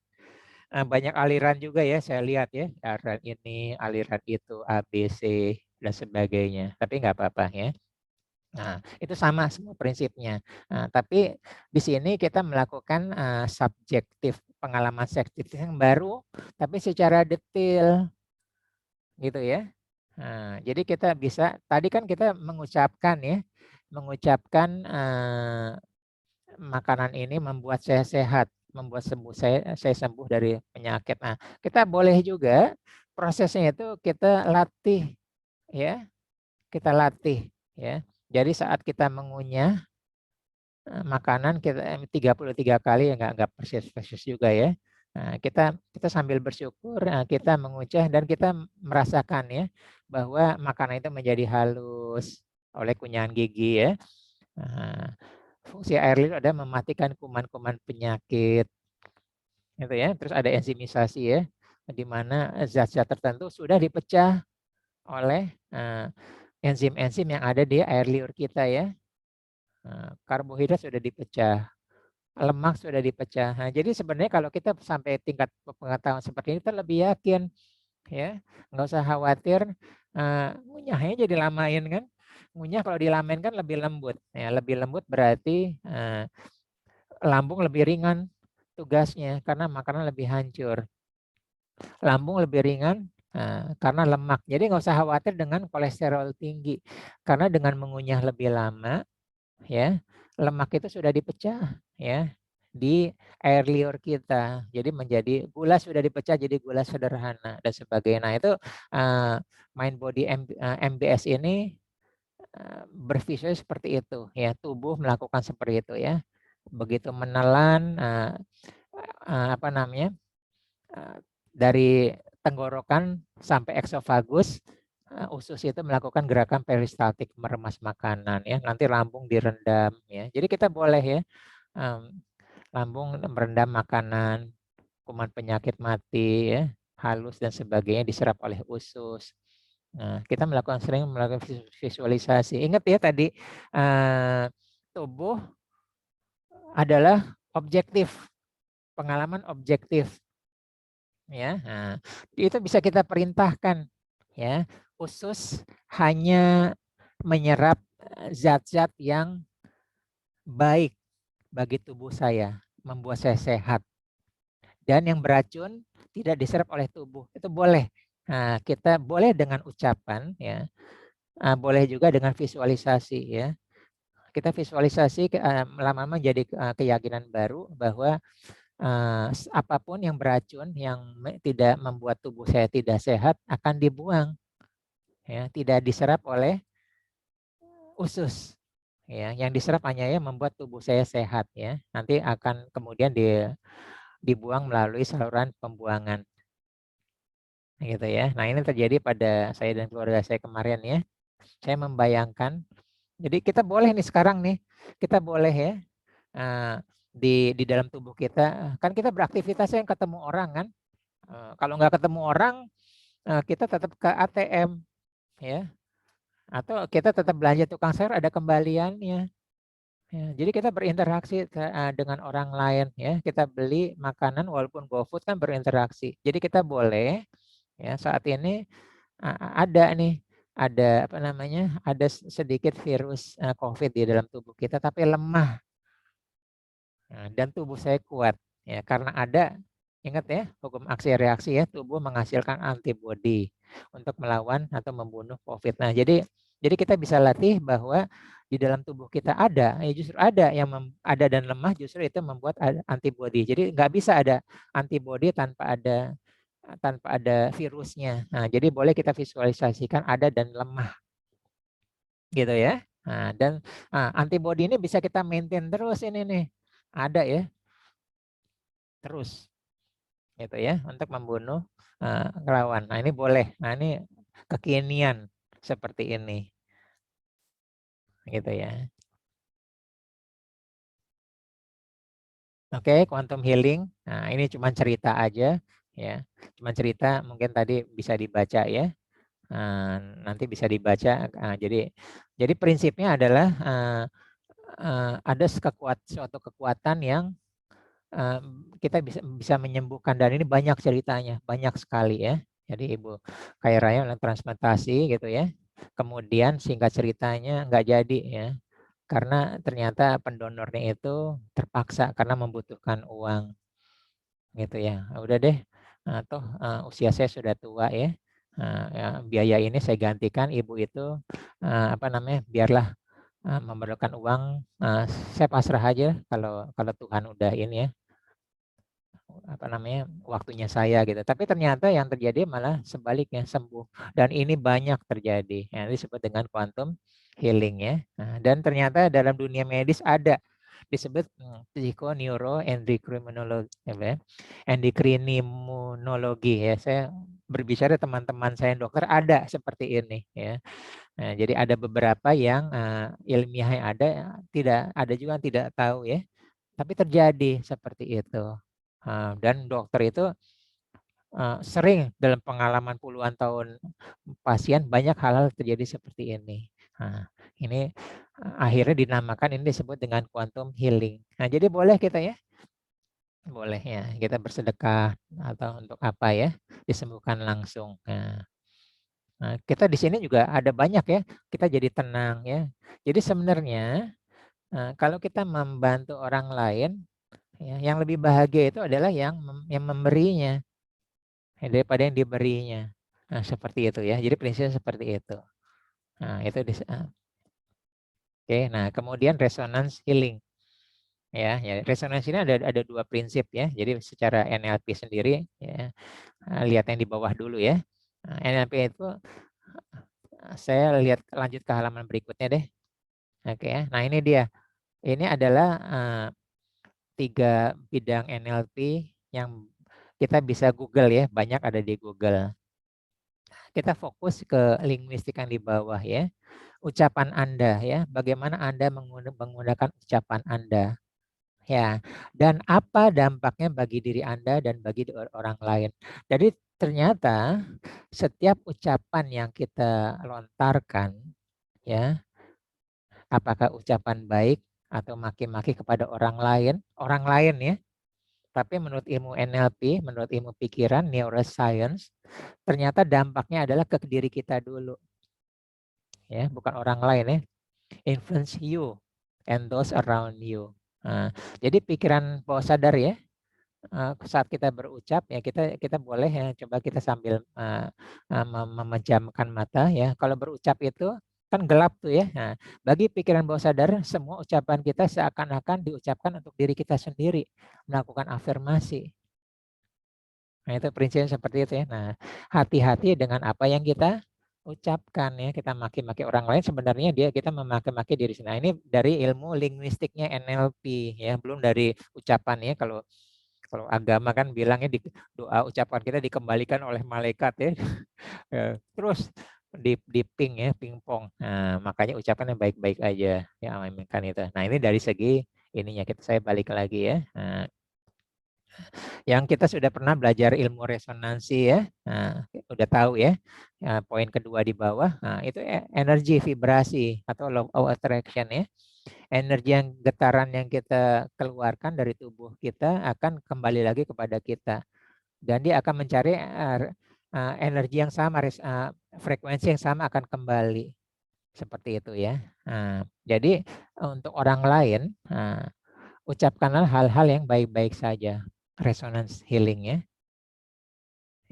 aliran juga ya, saya lihat ya, aliran ini, aliran itu, A, B, C, dan sebagainya. Tapi nggak apa-apa ya. Nah, itu sama semua prinsipnya. Nah, tapi di sini kita melakukan subjektif, pengalaman subjektif yang baru, tapi secara detail, gitu ya. Nah, jadi kita bisa, tadi kan kita mengucapkan ya, mengucapkan makanan ini membuat saya sehat, membuat saya sembuh dari penyakit. Nah, kita boleh juga prosesnya itu kita latih ya, kita latih ya. Jadi saat kita mengunyah makanan kita 33 kali ya nggak persis juga ya. Nah, kita sambil bersyukur, kita mengucap dan kita merasakan ya bahwa makanan itu menjadi halus oleh kunyahan gigi ya. Nah, fungsi air liur ada mematikan kuman-kuman penyakit gitu ya. Terus ada enzimisasi ya, di mana zat-zat tertentu sudah dipecah oleh enzim-enzim yang ada di air liur kita ya. Karbohidrat sudah dipecah, lemak sudah dipecah. Nah, jadi sebenarnya kalau kita sampai tingkat pengetahuan seperti ini, kita lebih yakin ya, nggak usah khawatir ngunyahnya jadi lamain kan. Ngunyah kalau dilamain kan lebih lembut. Ya, lebih lembut berarti lambung lebih ringan tugasnya karena makanan lebih hancur. Lambung lebih ringan karena lemak. Jadi nggak usah khawatir dengan kolesterol tinggi. Karena dengan mengunyah lebih lama, ya lemak itu sudah dipecah ya di air liur kita. Jadi menjadi gula sudah dipecah jadi gula sederhana dan sebagainya. Nah itu Mind Body MBS ini bervisual seperti itu ya. Tubuh melakukan seperti itu ya. Begitu menelan apa namanya dari tenggorokan sampai eksofagus, usus itu melakukan gerakan peristaltik meremas makanan ya. Nanti lambung direndam ya. Jadi kita boleh ya lambung merendam makanan, kuman penyakit mati ya, halus dan sebagainya diserap oleh usus. Nah, kita sering melakukan visualisasi. Ingat ya tadi tubuh adalah objektif, pengalaman objektif. Ya, nah, itu bisa kita perintahkan ya. Usus hanya menyerap zat-zat yang baik bagi tubuh saya, membuat saya sehat. Dan yang beracun tidak diserap oleh tubuh. Itu boleh. Nah, kita boleh dengan ucapan ya. Boleh juga dengan visualisasi ya. Kita visualisasi lama-lama jadi keyakinan baru bahwa apapun yang beracun yang tidak membuat tubuh saya tidak sehat akan dibuang ya, tidak diserap oleh usus ya, yang diserap hanya ya membuat tubuh saya sehat ya, nanti akan kemudian dibuang melalui saluran pembuangan gitu ya. Nah ini terjadi pada saya dan keluarga saya kemarin ya. Saya membayangkan, jadi kita boleh nih sekarang nih, kita boleh ya di dalam tubuh kita kan kita beraktivitasnya yang ketemu orang kan. Kalau nggak ketemu orang, kita tetap ke ATM ya, atau kita tetap belanja tukang sayur ada kembaliannya. Ya, jadi kita berinteraksi dengan orang lain ya. Kita beli makanan walaupun GoFood kan berinteraksi. Jadi kita boleh ya saat ini ada nih, ada apa namanya, ada sedikit virus COVID di dalam tubuh kita tapi lemah. Nah, dan tubuh saya kuat ya karena ada, ingat ya hukum aksi reaksi ya, tubuh menghasilkan antibodi untuk melawan atau membunuh COVID. Nah jadi kita bisa latih bahwa di dalam tubuh kita ada, ya justru ada yang ada dan lemah justru itu membuat antibodi. Jadi nggak bisa ada antibodi tanpa ada virusnya. Nah jadi boleh kita visualisasikan ada dan lemah gitu ya. Nah, dan antibodi ini bisa kita maintain terus ini nih, ada ya terus gitu ya untuk membunuh lawan. Nah ini boleh. Nah ini kekinian seperti ini gitu ya. Oke, quantum healing. Nah ini cuma cerita aja ya, cuma cerita mungkin tadi bisa dibaca ya. Nanti bisa dibaca. Jadi prinsipnya adalah ada suatu kekuatan yang kita bisa menyembuhkan, dan ini banyak ceritanya, banyak sekali ya. Jadi Ibu Khaira Raya transplantasi gitu ya. Kemudian singkat ceritanya nggak jadi ya. Karena ternyata pendonornya itu terpaksa karena membutuhkan uang gitu ya. Udah deh, toh usia saya sudah tua ya. Ya, biaya ini saya gantikan, ibu itu apa namanya, biarlah memerlukan uang, saya pasrah aja kalau Tuhan udah ini ya, apa namanya, waktunya saya gitu. Tapi ternyata yang terjadi malah sebaliknya, sembuh. Dan ini banyak terjadi. Yang disebut dengan quantum healing ya. Nah, dan ternyata dalam dunia medis ada disebut psikoneuroendokrinologi ya, endokrinologi ya. Saya berbicara teman-teman saya yang dokter ada seperti ini ya. Nah, jadi ada beberapa yang ilmiah yang ada, tidak ada juga yang tidak tahu ya. Tapi terjadi seperti itu. Dan dokter itu sering dalam pengalaman puluhan tahun pasien banyak hal-hal terjadi seperti ini. Nah, ini akhirnya dinamakan, ini disebut dengan quantum healing. Nah, jadi boleh kita ya, boleh ya kita bersedekah atau untuk apa ya, disembuhkan langsung. Nah, kita di sini juga ada banyak ya, kita jadi tenang ya. Jadi sebenarnya kalau kita membantu orang lain, ya, yang lebih bahagia itu adalah yang memberinya daripada yang diberinya. Nah, seperti itu ya. Jadi prinsipnya seperti itu. Nah, itu oke. Nah, kemudian resonance healing. Ya, resonance ini ada dua prinsip ya. Jadi secara NLP sendiri ya, lihat yang di bawah dulu ya. Nah, NLP itu saya lihat lanjut ke halaman berikutnya deh. Oke ya. Nah, ini dia. Ini adalah 3 bidang NLP yang kita bisa Google ya, banyak ada di Google. Kita fokus ke linguistik yang di bawah ya. Ucapan Anda ya, bagaimana Anda menggunakan ucapan Anda. Ya, dan apa dampaknya bagi diri Anda dan bagi orang lain. Jadi ternyata setiap ucapan yang kita lontarkan ya, apakah ucapan baik atau maki-maki kepada orang lain ya. Tapi menurut ilmu NLP, menurut ilmu pikiran, neuroscience, ternyata dampaknya adalah ke diri kita dulu. Ya, bukan orang lain ya. Influence you and those around you. Nah, jadi pikiran bawah sadar ya, saat kita berucap ya kita boleh ya coba kita sambil memejamkan mata ya. Kalau berucap itu kan gelap tuh ya. Nah, bagi pikiran bawah sadar semua ucapan kita seakan-akan diucapkan untuk diri kita sendiri, melakukan afirmasi. Nah, itu prinsipnya seperti itu ya. Nah, hati-hati dengan apa yang kita ucapkan ya. Kita maki-maki orang lain sebenarnya kita memaki-maki diri sendiri. Nah, ini dari ilmu linguistiknya NLP ya, belum dari ucapan ya. Kalau agama kan bilangnya doa ucapan kita dikembalikan oleh malaikat ya. Terus di ping ya, pingpong. Nah, makanya ucapannya baik-baik aja ya, kan itu. Nah, ini dari segi ininya saya balik lagi ya. Nah, yang kita sudah pernah belajar ilmu resonansi ya, nah, udah tahu ya, poin kedua di bawah, nah, itu energi vibrasi atau law of attraction ya, energi yang getaran yang kita keluarkan dari tubuh kita akan kembali lagi kepada kita dan dia akan mencari energi yang sama, frekuensi yang sama akan kembali seperti itu ya. Nah, jadi untuk orang lain, ucapkanlah hal-hal yang baik-baik saja. Resonance healing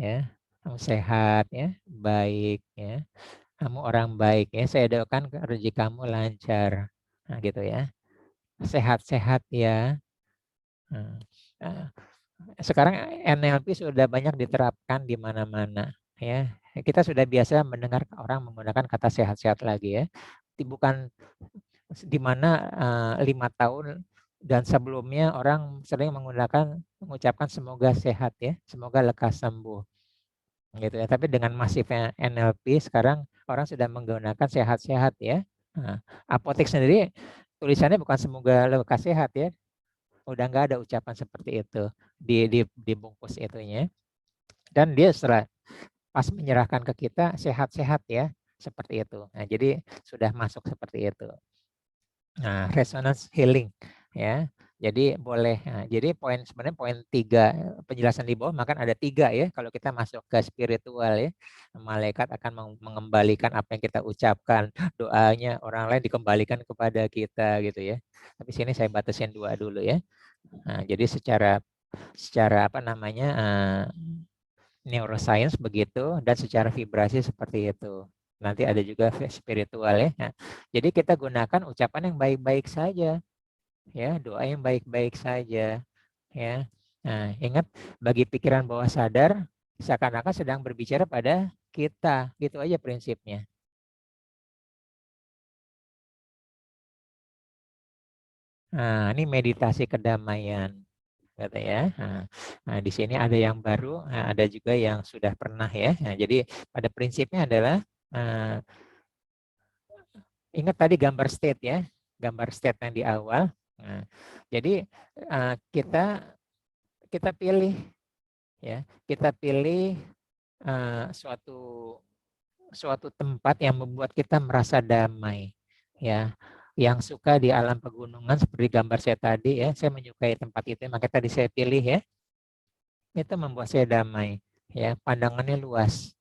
ya, kamu sehat ya, baik ya, kamu orang baik ya, saya doakan rezeki kamu lancar, nah gitu ya, sehat-sehat ya. Nah, sekarang NLP sudah banyak diterapkan di mana-mana ya, kita sudah biasa mendengar orang menggunakan kata sehat-sehat lagi ya, bukan di mana 5 tahun dan sebelumnya orang sering mengucapkan semoga sehat ya, semoga lekas sembuh gitu ya. Tapi dengan masifnya NLP sekarang orang sudah menggunakan sehat-sehat ya. Nah, apotek sendiri tulisannya bukan semoga lekas sehat ya. Udah nggak ada ucapan seperti itu di bungkus itunya. Dan dia setelah pas menyerahkan ke kita sehat-sehat ya, seperti itu. Nah, jadi sudah masuk seperti itu. Nah, resonance healing ya. Jadi boleh. Nah, jadi sebenarnya poin 3 penjelasan di bawah makan ada 3 ya. Kalau kita masuk ke spiritual ya, malaikat akan mengembalikan apa yang kita ucapkan. Doanya orang lain dikembalikan kepada kita gitu ya. Tapi sini saya batasin 2 dulu ya. Nah, jadi secara apa namanya neuroscience begitu dan secara vibrasi seperti itu. nanti ada juga spiritual ya. Nah, jadi kita gunakan ucapan yang baik-baik saja, ya, doa yang baik-baik saja, ya. Nah, ingat bagi pikiran bawah sadar seakan-akan sedang berbicara pada kita, gitu aja prinsipnya. Nah, ini meditasi kedamaian, kata ya. Nah, di sini ada yang baru, ada juga yang sudah pernah ya. Nah, jadi pada prinsipnya adalah ingat tadi gambar state ya, gambar state yang di awal. Nah, jadi kita kita pilih ya, kita pilih suatu suatu tempat yang membuat kita merasa damai ya. Yang suka di alam pegunungan seperti gambar saya tadi ya, saya menyukai tempat itu, maka tadi saya pilih ya. Itu membuat saya damai ya, pandangannya luas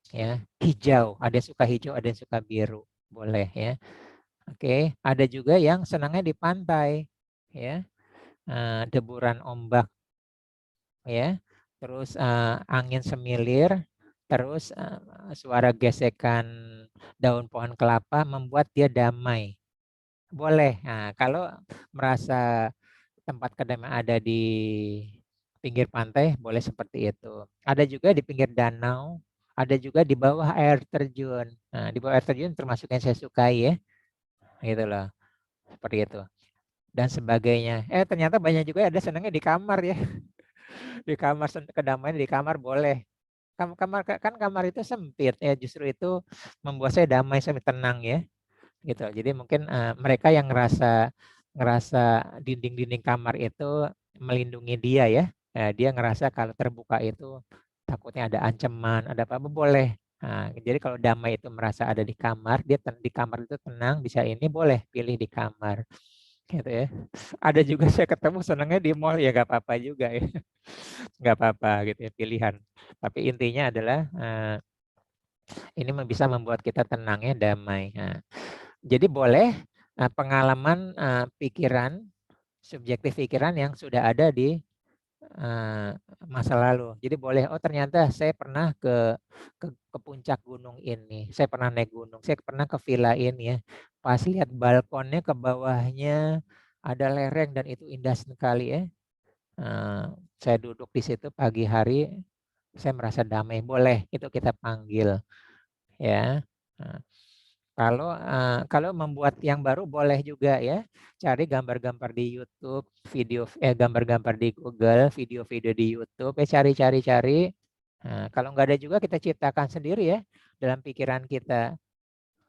ya, hijau, ada yang suka hijau, ada yang suka biru, boleh ya. Oke, ada juga yang senangnya di pantai ya, deburan ombak ya, terus angin semilir, terus suara gesekan daun pohon kelapa membuat dia damai, boleh. Nah, kalau merasa tempat kedamaian ada di pinggir pantai, boleh seperti itu. Ada juga di pinggir danau, ada juga di bawah air terjun. Nah, di bawah air terjun termasuk yang saya sukai ya, gitu loh, seperti itu. Dan sebagainya. Ternyata banyak juga ada senangnya di kamar ya. Di kamar, kedamaian di kamar boleh. Kamar kan kamar itu sempit ya, justru itu membuat saya damai, saya tenang ya. Gitu. Jadi mungkin mereka yang ngerasa ngerasa dinding-dinding kamar itu melindungi dia ya. Dia ngerasa kalau terbuka itu takutnya ada ancaman, ada apa-apa, boleh. Nah, jadi kalau damai itu merasa ada di kamar, dia di kamar itu tenang, bisa ini, boleh pilih di kamar. Gitu ya. Ada juga saya ketemu senangnya di mall, ya nggak apa-apa juga ya. Nggak apa-apa gitu ya, pilihan. Tapi intinya adalah ini bisa membuat kita tenang ya, damai. Nah, jadi boleh pengalaman pikiran, subjektif pikiran yang sudah ada di masa lalu. Jadi boleh, oh ternyata saya pernah ke puncak gunung ini, saya pernah naik gunung, saya pernah ke villa ini ya. Pas lihat balkonnya ke bawahnya ada lereng dan itu indah sekali ya. Saya duduk di situ pagi hari, saya merasa damai. Boleh, itu kita panggil ya. Nah, kalau membuat yang baru boleh juga ya, cari gambar-gambar di YouTube, gambar-gambar di Google, video-video di YouTube, cari. Nah, kalau nggak ada juga kita ciptakan sendiri ya dalam pikiran kita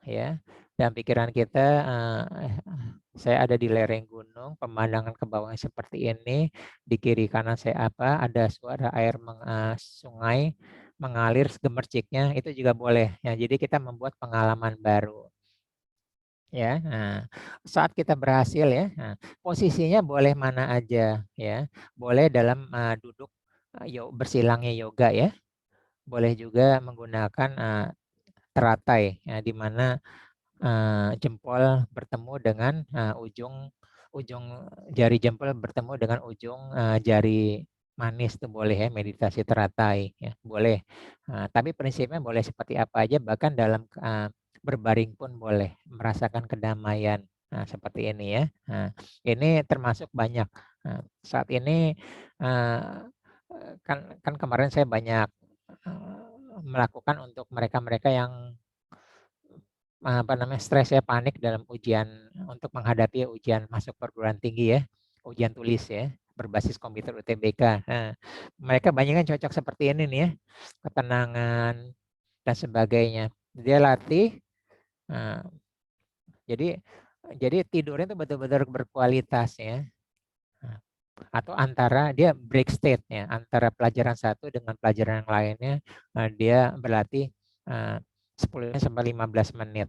ya. Dalam pikiran kita, saya ada di lereng gunung, pemandangan ke bawah seperti ini, di kiri kanan saya ada suara air sungai mengalir gemerciknya, itu juga boleh ya. Jadi kita membuat pengalaman baru. Ya, nah, saat kita berhasil ya, nah, posisinya boleh mana aja ya, boleh dalam duduk bersilangnya yoga ya, boleh juga menggunakan teratai ya, di mana jempol bertemu dengan ujung ujung jari jempol bertemu dengan ujung jari manis, itu boleh ya, meditasi teratai ya, boleh. Tapi prinsipnya boleh seperti apa aja, bahkan dalam berbaring pun boleh merasakan kedamaian. Nah, seperti ini ya. Nah, ini termasuk banyak. Nah, saat ini kan kemarin saya banyak melakukan untuk mereka-mereka yang stres ya, panik dalam ujian, untuk menghadapi ujian masuk perguruan tinggi ya, ujian tulis ya, berbasis komputer UTBK. Nah, mereka banyak kan cocok seperti ini nih ya, ketenangan dan sebagainya. Dia latih, jadi tidurnya itu betul-betul berkualitas ya. Atau antara dia break state ya, antara pelajaran satu dengan pelajaran yang lainnya, dia berlatih 10 sampai 15 menit.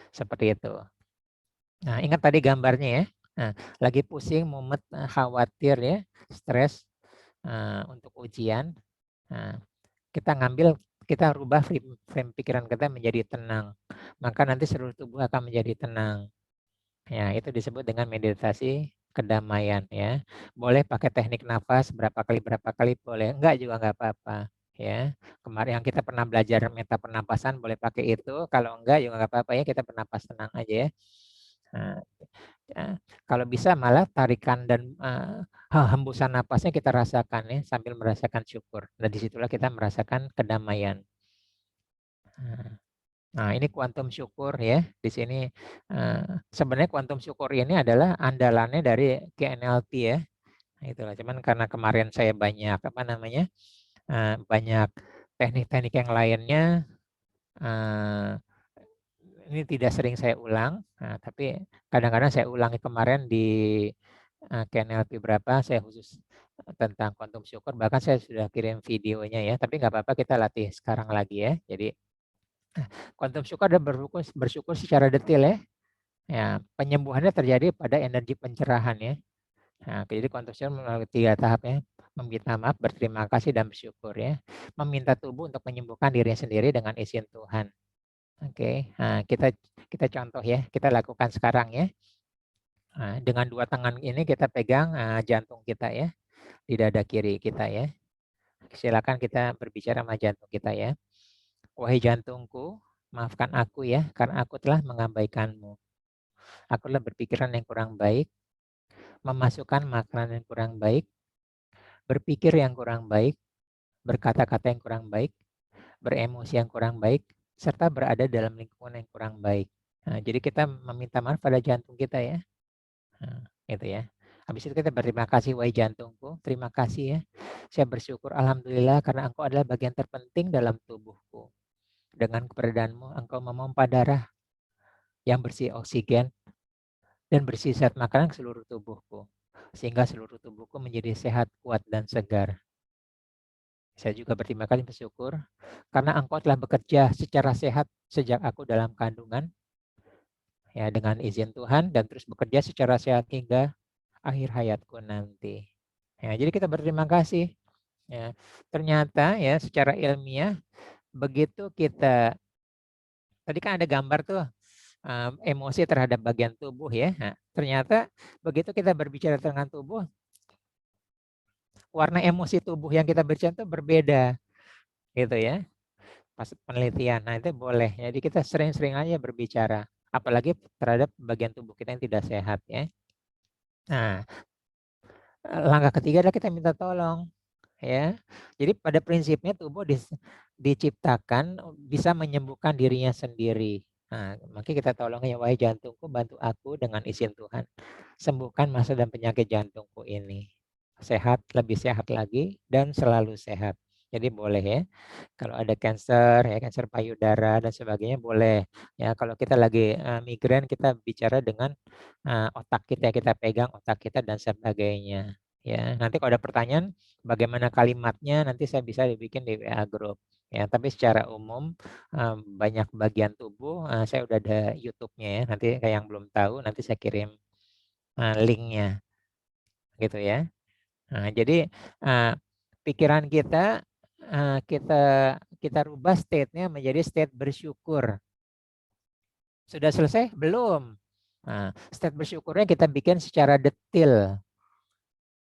Seperti itu. Nah, ingat tadi gambarnya ya. Nah, lagi pusing, mumet, khawatir ya, stres untuk ujian. Nah, kita rubah frame pikiran kita menjadi tenang. Maka nanti seluruh tubuh akan menjadi tenang. Ya, itu disebut dengan meditasi kedamaian ya. Boleh pakai teknik nafas berapa kali boleh. Enggak juga enggak apa-apa ya. Kemarin yang kita pernah belajar meta pernapasan boleh pakai itu, kalau enggak juga nggak apa-apa ya, kita bernapas tenang aja ya. Nah, ya, kalau bisa malah tarikan dan hembusan napasnya kita rasakan ya, sambil merasakan syukur. Dan disitulah kita merasakan kedamaian. Nah, ini kuantum syukur ya. Di sini sebenarnya kuantum syukur ini adalah andalannya dari KNLP ya. Nah, itulah. Cuman karena kemarin saya banyak banyak teknik-teknik yang lainnya, ini tidak sering saya ulang. Nah, tapi kadang-kadang saya ulangi. Kemarin di KNLP berapa saya khusus tentang kuantum syukur. Bahkan saya sudah kirim videonya ya. Tapi nggak apa-apa, kita latih sekarang lagi ya. Jadi kuantum syukur ada bersyukur secara detail ya. Ya, penyembuhannya terjadi pada energi pencerahan ya. Nah, jadi kuantum syukur melalui 3 tahap ya. Meminta maaf, berterima kasih, dan bersyukur ya. Meminta tubuh untuk menyembuhkan dirinya sendiri dengan izin Tuhan. Oke, nah kita contoh ya, kita lakukan sekarang ya. Nah, dengan 2 tangan ini kita pegang jantung kita ya, di dada kiri kita ya. Silakan kita berbicara sama jantung kita ya. Wahai jantungku, maafkan aku ya, karena aku telah mengabaikanmu. Aku telah berpikiran yang kurang baik, memasukkan makanan yang kurang baik, berpikir yang kurang baik, berkata-kata yang kurang baik, beremosi yang kurang baik, serta berada dalam lingkungan yang kurang baik. Nah, jadi kita meminta maaf pada jantung kita ya. Nah, itu ya. Habis itu kita berterima kasih, wahai jantungku, terima kasih ya. Saya bersyukur, alhamdulillah, karena engkau adalah bagian terpenting dalam tubuhku. Dengan keberadaanmu, engkau memompa darah yang bersih oksigen dan bersih zat makanan ke seluruh tubuhku. Sehingga seluruh tubuhku menjadi sehat, kuat, dan segar. Saya juga berterima kasih, bersyukur, karena engkau telah bekerja secara sehat sejak aku dalam kandungan, ya, dengan izin Tuhan, dan terus bekerja secara sehat hingga akhir hayatku nanti. Ya, jadi kita berterima kasih. Ya, ternyata ya secara ilmiah begitu kita, tadi kan ada gambar tuh emosi terhadap bagian tubuh ya. Nah, ternyata begitu kita berbicara dengan tubuh, warna emosi tubuh yang kita bicara itu berbeda, gitu ya. Pas penelitian, nah itu boleh. Jadi kita sering-sering aja berbicara, apalagi terhadap bagian tubuh kita yang tidak sehat ya. Nah, langkah ketiga adalah kita minta tolong. Ya, jadi pada prinsipnya tubuh diciptakan bisa menyembuhkan dirinya sendiri. Nah, makanya kita tolong ya, wahai jantungku, bantu aku dengan izin Tuhan. Sembuhkan masalah dan penyakit jantungku ini. Sehat, lebih sehat lagi, dan selalu sehat. Jadi boleh ya, kalau ada kanker, ya kanker payudara dan sebagainya boleh. Ya, kalau kita lagi migrain, kita bicara dengan otak kita pegang otak kita dan sebagainya. Ya, nanti kalau ada pertanyaan bagaimana kalimatnya, nanti saya bisa dibikin di WA group. Ya, tapi secara umum banyak bagian tubuh saya udah ada YouTube-nya ya. Nanti kayak yang belum tahu, nanti saya kirim link-nya, gitu ya. Nah, jadi pikiran kita kita rubah state-nya menjadi state bersyukur. Sudah selesai? Belum. Nah, state bersyukurnya kita bikin secara detail.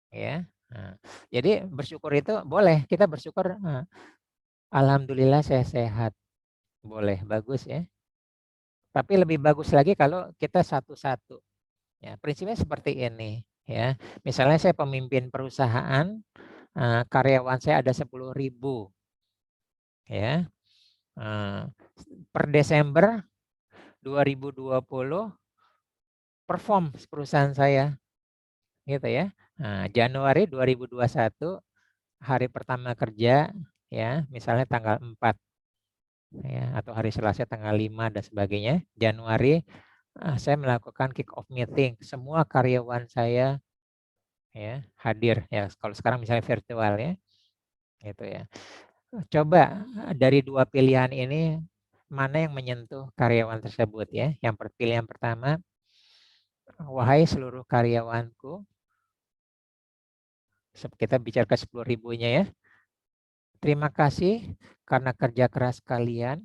Ya. Nah, jadi bersyukur itu boleh, kita bersyukur alhamdulillah saya sehat. Boleh, bagus ya. Tapi lebih bagus lagi kalau kita satu-satu. Ya, prinsipnya seperti ini ya. Misalnya saya pemimpin perusahaan, karyawan saya ada 10.000 ya. Per Desember 2020 perform perusahaan saya gitu ya. Nah, Januari 2021 hari pertama kerja ya, misalnya tanggal 4 ya, atau hari Selasa tanggal 5 dan sebagainya. Januari saya melakukan kick off meeting, semua karyawan saya ya hadir ya. Kalau sekarang misalnya virtual ya, gitu ya. Coba dari 2 pilihan ini mana yang menyentuh karyawan tersebut ya. Pilihan pertama, wahai seluruh karyawanku, kita bicara ke 10.000-nya ya. Terima kasih karena kerja keras kalian,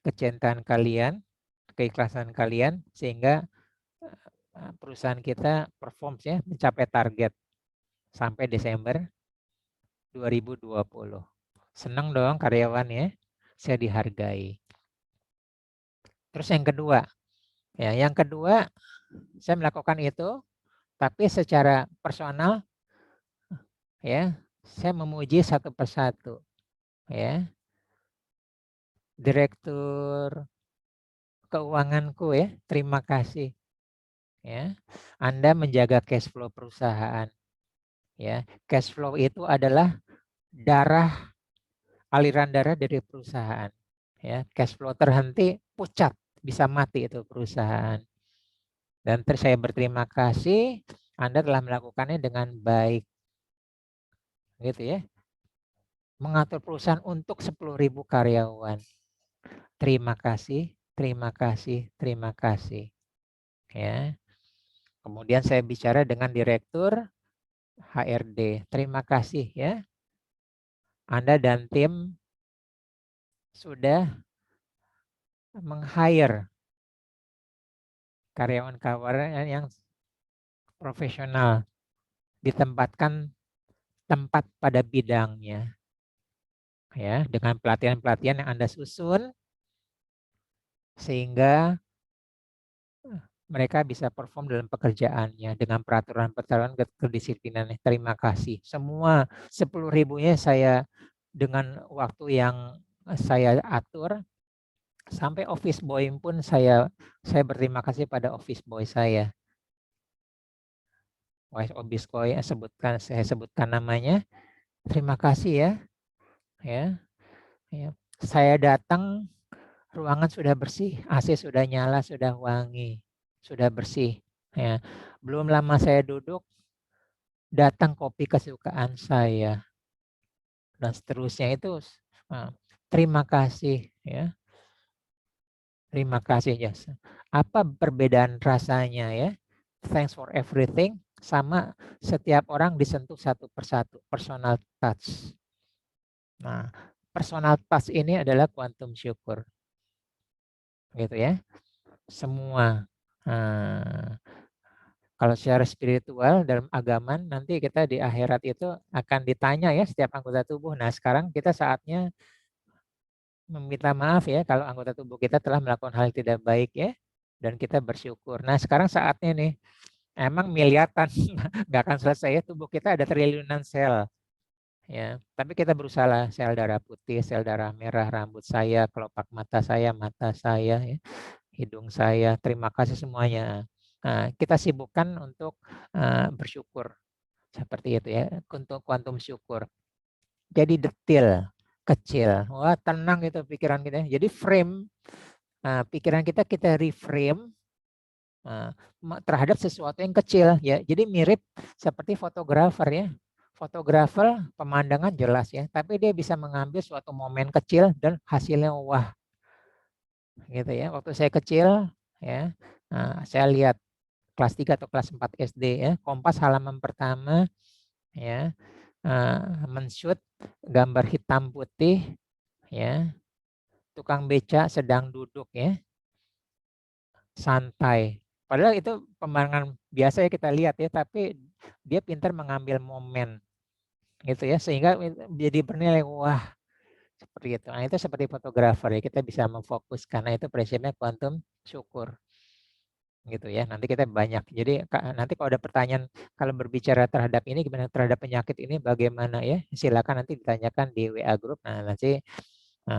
kecintaan kalian, keikhlasan kalian, sehingga perusahaan kita perform ya, mencapai target sampai Desember 2020. Senang dong karyawan ya, saya dihargai. Terus yang kedua, saya melakukan itu, tapi secara personal ya, saya memuji satu persatu ya, direktur keuanganku ya, terima kasih ya. Anda menjaga cash flow perusahaan ya. Cash flow itu adalah aliran darah dari perusahaan ya. Cash flow terhenti, pucat, bisa mati itu perusahaan. Dan saya berterima kasih Anda telah melakukannya dengan baik. Gitu ya. Mengatur perusahaan untuk 10.000 karyawan. Terima kasih, terima kasih, terima kasih. Ya. Kemudian saya bicara dengan direktur HRD. Terima kasih ya. Anda dan tim sudah meng-hire karyawan-karyawan yang profesional, ditempatkan tempat pada bidangnya. Ya, dengan pelatihan-pelatihan yang Anda susun sehingga mereka bisa perform dalam pekerjaannya dengan peraturan-peraturan kedisiplinan. Terima kasih. Semua 10.000-nya saya dengan waktu yang saya atur, sampai office boy pun saya berterima kasih pada office boy saya. Office boy saya sebutkan namanya. Terima kasih ya. Ya. Saya datang, ruangan sudah bersih, AC sudah nyala, sudah wangi, sudah bersih. Ya. Belum lama saya duduk, datang kopi kesukaan saya dan seterusnya itu. Terima kasih ya. Terima kasih ya. Apa perbedaan rasanya ya? Thanks for everything sama setiap orang disentuh satu persatu, personal touch. Nah, personal touch ini adalah kuantum syukur. Gitu ya. Semua. Kalau secara spiritual dalam agama nanti kita di akhirat itu akan ditanya ya setiap anggota tubuh. Nah, sekarang kita saatnya meminta maaf ya kalau anggota tubuh kita telah melakukan hal yang tidak baik ya, dan kita bersyukur. Nah, sekarang saatnya nih, emang miliaran nggak akan selesai ya, tubuh kita ada triliunan sel ya, tapi kita berusaha, sel darah putih, sel darah merah, rambut saya, kelopak mata saya ya, hidung saya, terima kasih semuanya. Nah, kita sibukkan untuk bersyukur seperti itu ya, untuk kuantum syukur. Jadi detail, kecil, wah tenang itu pikiran kita. Jadi frame pikiran kita reframe terhadap sesuatu yang kecil ya. Jadi mirip seperti fotografer ya. Fotografer pemandangan jelas ya, tapi dia bisa mengambil suatu momen kecil dan hasilnya wah. Gitu ya. Waktu saya kecil ya, saya lihat kelas 3 atau kelas 4 SD ya, Kompas halaman pertama ya, men-shoot gambar hitam putih ya. Tukang beca sedang duduk ya, santai. Padahal itu pemandangan biasa ya kita lihat ya, tapi dia pintar mengambil momen gitu ya, sehingga jadi bernilai wah seperti itu. Nah, itu seperti fotografer ya, kita bisa memfokuskan. Nah, itu prinsipnya kuantum syukur. Gitu ya. Nanti kita banyak. Jadi nanti kalau ada pertanyaan kalau berbicara terhadap ini gimana, terhadap penyakit ini bagaimana ya, silakan nanti ditanyakan di WA group. Nah, nanti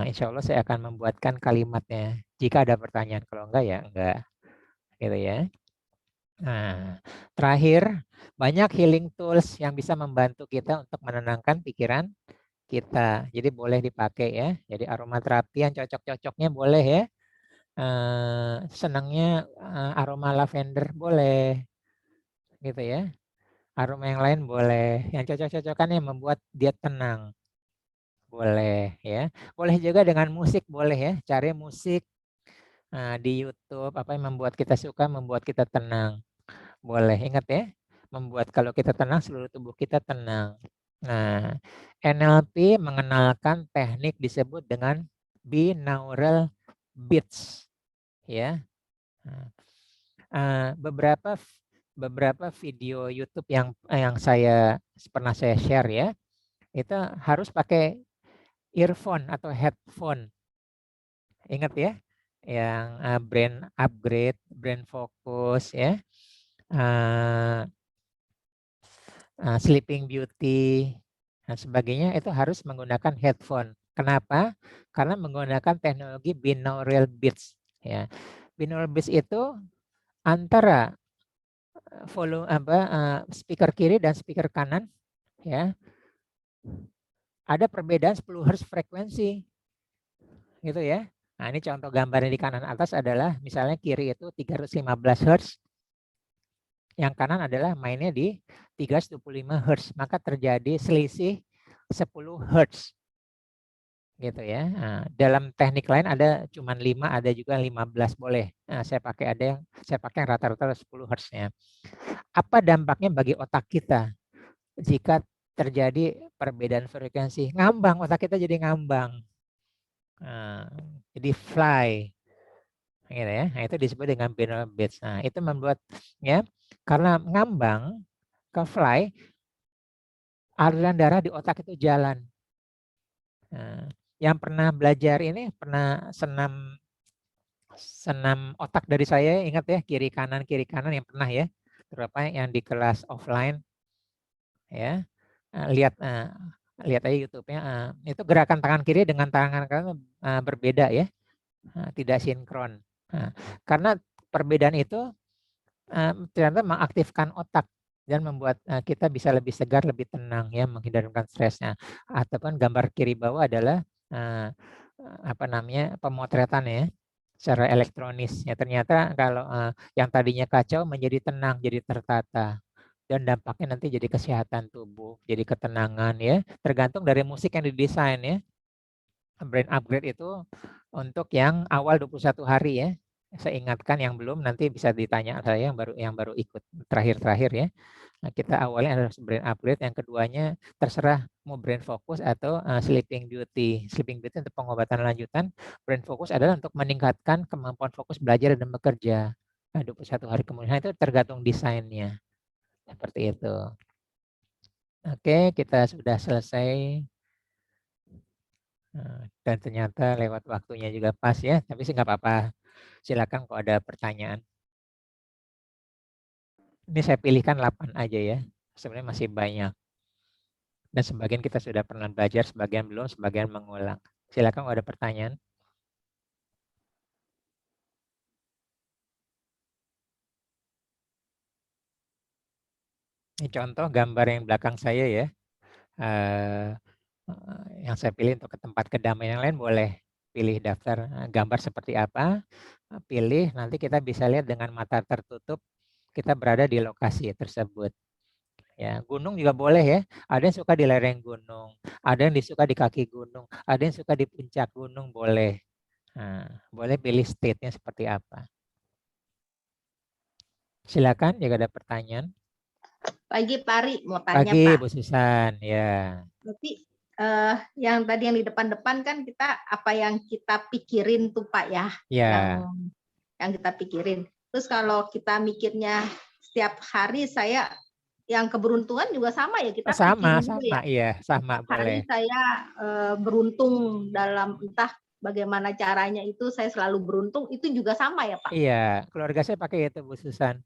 insya Allah saya akan membuatkan kalimatnya jika ada pertanyaan, kalau enggak ya enggak gitu ya. Nah, terakhir, banyak healing tools yang bisa membantu kita untuk menenangkan pikiran kita. Jadi boleh dipakai ya. Jadi aromaterapi yang cocok-cocoknya boleh ya. Senangnya aroma lavender boleh gitu ya. Aroma yang lain boleh. Yang cocok-cocokan yang membuat dia tenang boleh ya. Boleh juga dengan musik boleh ya. Cari musik di YouTube apa yang membuat kita suka, membuat kita tenang. Boleh, ingat ya, membuat kalau kita tenang seluruh tubuh kita tenang. Nah, NLP mengenalkan teknik disebut dengan binaural beats ya. Beberapa video YouTube yang saya pernah share ya, itu harus pakai earphone atau headphone. Ingat ya, yang brain upgrade, brain focus ya, Sleeping Beauty dan sebagainya itu harus menggunakan headphone. Kenapa? Karena menggunakan teknologi binaural beats ya. Binaural beats itu antara speaker kiri dan speaker kanan ya. Ada perbedaan 10 Hz frekuensi. Gitu ya. Nah, ini contoh gambarnya di kanan atas adalah misalnya kiri itu 315 Hz, yang kanan adalah mainnya di 325 Hz, maka terjadi selisih 10 Hz. Gitu ya. Nah, dalam teknik lain ada cuma 5, ada juga 15 boleh. Nah, saya pakai yang rata-rata 10 Hz-nya. Apa dampaknya bagi otak kita jika terjadi perbedaan frekuensi? Ngambang, otak kita jadi ngambang. Nah, jadi fly. Gitu ya. Nah, itu disebut dengan binaural beats. Nah, itu membuat ya karena ngambang ke fly, aliran darah di otak itu jalan. Nah, yang pernah belajar ini pernah senam otak dari saya, ingat ya, kiri kanan yang pernah ya, terutama yang di kelas offline ya. Lihat aja YouTube-nya, itu gerakan tangan kiri dengan tangan kanan berbeda ya, tidak sinkron. Karena perbedaan itu ternyata mengaktifkan otak dan membuat kita bisa lebih segar, lebih tenang ya, menghindarkan stresnya. Ataupun gambar kiri bawah adalah pemotretan ya secara elektronis ya. Ternyata kalau yang tadinya kacau menjadi tenang, jadi tertata, dan dampaknya nanti jadi kesehatan tubuh, jadi ketenangan ya, tergantung dari musik yang didesain ya. Brain upgrade itu untuk yang awal 21 hari ya. Saya ingatkan yang belum nanti bisa ditanya saya yang baru ikut terakhir ya. Nah, kita awalnya adalah brain upgrade, yang keduanya terserah mau brain focus atau sleeping beauty. Sleeping beauty untuk pengobatan lanjutan, brain focus adalah untuk meningkatkan kemampuan fokus belajar dan bekerja. Nah, 21 hari kemudian itu tergantung desainnya. Seperti itu. Oke, kita sudah selesai. Dan ternyata lewat waktunya juga pas ya, tapi sih nggak apa-apa. Silakan kalau ada pertanyaan. Ini saya pilihkan 8 aja ya, sebenarnya masih banyak. Dan sebagian kita sudah pernah belajar, sebagian belum, sebagian mengulang. Silakan kalau ada pertanyaan. Ini contoh gambar yang belakang saya ya. Yang saya pilih untuk ke tempat kedamaian yang lain boleh pilih daftar gambar seperti apa. Pilih, nanti kita bisa lihat dengan mata tertutup kita berada di lokasi tersebut. Ya, gunung juga boleh ya. Ada yang suka di lereng gunung, ada yang disuka di kaki gunung, ada yang suka di puncak gunung, boleh. Nah, boleh pilih state-nya seperti apa. Silakan jika ada pertanyaan. Pagi Pak Ari, mau tanya Pagi Pak. Bu Susan, ya. Tapi yang tadi yang di depan-depan kan kita apa yang kita pikirin tuh Pak ya, Ya. yang kita pikirin. Terus kalau kita mikirnya setiap hari saya yang keberuntungan juga sama ya, kita pikirin dulu ya. Iya, sama Setiap hari boleh. saya beruntung dalam entah bagaimana caranya itu saya selalu beruntung, itu juga sama ya Pak? Iya, keluarga saya pakai itu Bu Susan.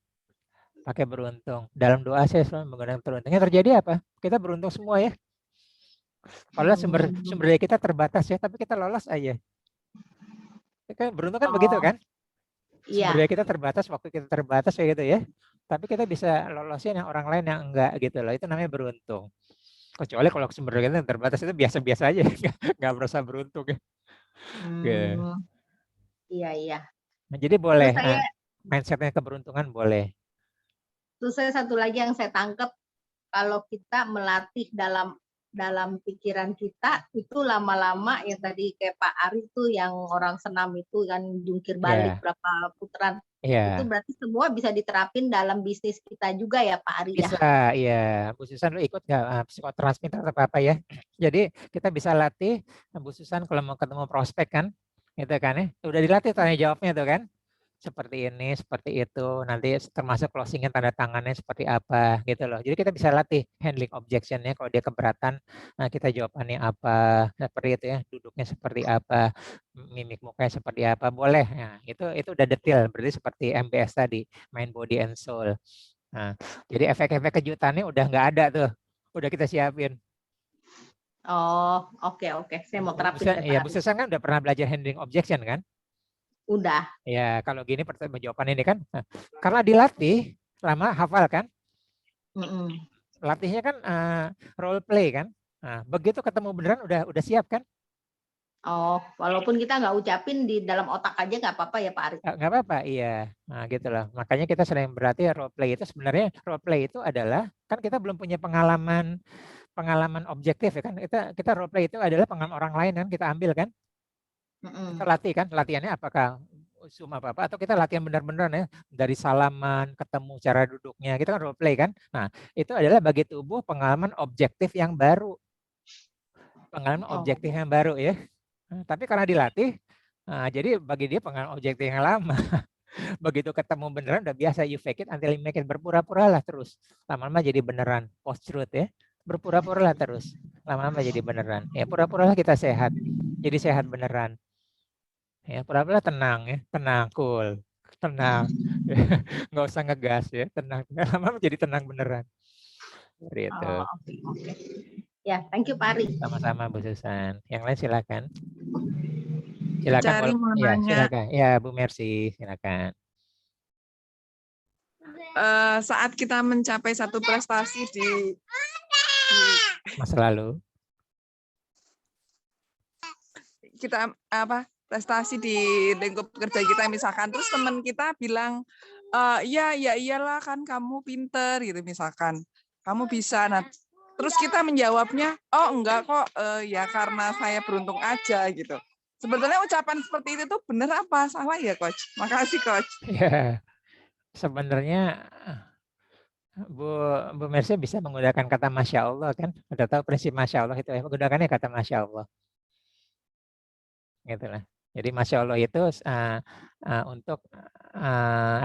Pakai beruntung. Dalam doa saya selalu menggunakan beruntung. Yang terjadi apa? Kita beruntung semua ya. Kalau sumber daya kita terbatas ya, tapi kita lolos aja. Beruntung kan begitu kan? Sumber daya kita terbatas, waktu kita terbatas kayak gitu ya. Tapi kita bisa lolosin yang orang lain yang enggak gitu loh. Itu namanya beruntung. Kecuali kalau sumber daya kita terbatas itu biasa-biasa aja, nggak merasa beruntung ya. Iya. Nah, jadi boleh mindsetnya keberuntungan boleh. Terus saya satu lagi yang saya tangkap, kalau kita melatih dalam pikiran kita itu lama-lama yang tadi kayak Pak Ari tuh yang orang senam itu kan jungkir balik berapa putaran. Itu berarti semua bisa diterapin dalam bisnis kita juga ya Pak Ari ya? Bisa, iya. Bu Susan lu ikut nggak psikotransmitter atau apa ya? Jadi kita bisa latih Bu Susan kalau mau ketemu prospek kan, gitu kan ya. Udah dilatih tanya jawabnya tuh kan. seperti ini, seperti itu, nanti termasuk closing-nya tanda tangannya seperti apa gitu loh. Jadi kita bisa latih handling objection-nya, kalau dia keberatan, kita jawabannya apa, seperti itu ya, duduknya seperti apa, mimik mukanya seperti apa, boleh. Nah, itu udah detail, berarti seperti MBS tadi, mind, body, and soul. Nah, jadi efek-efek kejutannya udah nggak ada tuh, udah kita siapin. Oh, oke. Saya mau terapin deh, Ya, Pak Bu Ari. Susan kan udah pernah belajar handling objection kan? Udah. Ya, kalau gini jawaban ini kan, karena dilatih, lama hafal kan? Latihnya kan role play kan? Nah, begitu ketemu beneran udah siap kan? Oh, walaupun kita nggak ucapin di dalam otak aja nggak apa-apa ya Pak Ari? Nggak apa-apa, iya. Nah, gitu loh. Makanya kita sering berarti role play itu sebenarnya role play itu adalah kan kita belum punya pengalaman objektif ya kan? Kita role play itu adalah pengalaman orang lain kan kita ambil kan? Kita latih kan, latihannya apakah Zoom apa atau kita latihan benar-benar ya dari salaman, ketemu cara duduknya, kita kan role play kan. Nah, itu adalah bagi tubuh pengalaman objektif yang baru. Pengalaman objektif yang baru ya. Nah, tapi karena dilatih, jadi bagi dia pengalaman objektif yang lama. Begitu ketemu beneran udah biasa, you fake it until you make it, berpura-pura lah terus. Lama-lama jadi beneran, post truth ya. Berpura-pura lah terus. Lama-lama jadi beneran. Ya pura-pura lah kita sehat. Jadi sehat beneran. Ya pura-pura tenang ya, tenang, cool, tenang. Nggak usah ngegas ya, tenang. Lama-lama jadi tenang beneran. Seperti itu. Oke. Ya, thank you Pak Ari. Sama-sama Bu Susan. Yang lain silakan. Silakan. Cari mau Ya, nanya. silakan. Ya, Bu Mercy, silakan. Saat kita mencapai satu prestasi di masa lalu, kita prestasi di lingkup kerja kita misalkan, terus teman kita bilang, ya iyalah kan kamu pinter gitu misalkan, kamu bisa. Nah, terus kita menjawabnya, oh enggak kok, ya karena saya beruntung aja gitu. Sebetulnya ucapan seperti itu tuh benar apa salah ya Coach? Makasih Coach. Ya, sebenarnya Bu Mercy bisa menggunakan kata Masya Allah kan? Udah tahu prinsip Masya Allah itu ya, menggunakannya kata Masya Allah. Gitu lah. Jadi Masya Allah itu untuk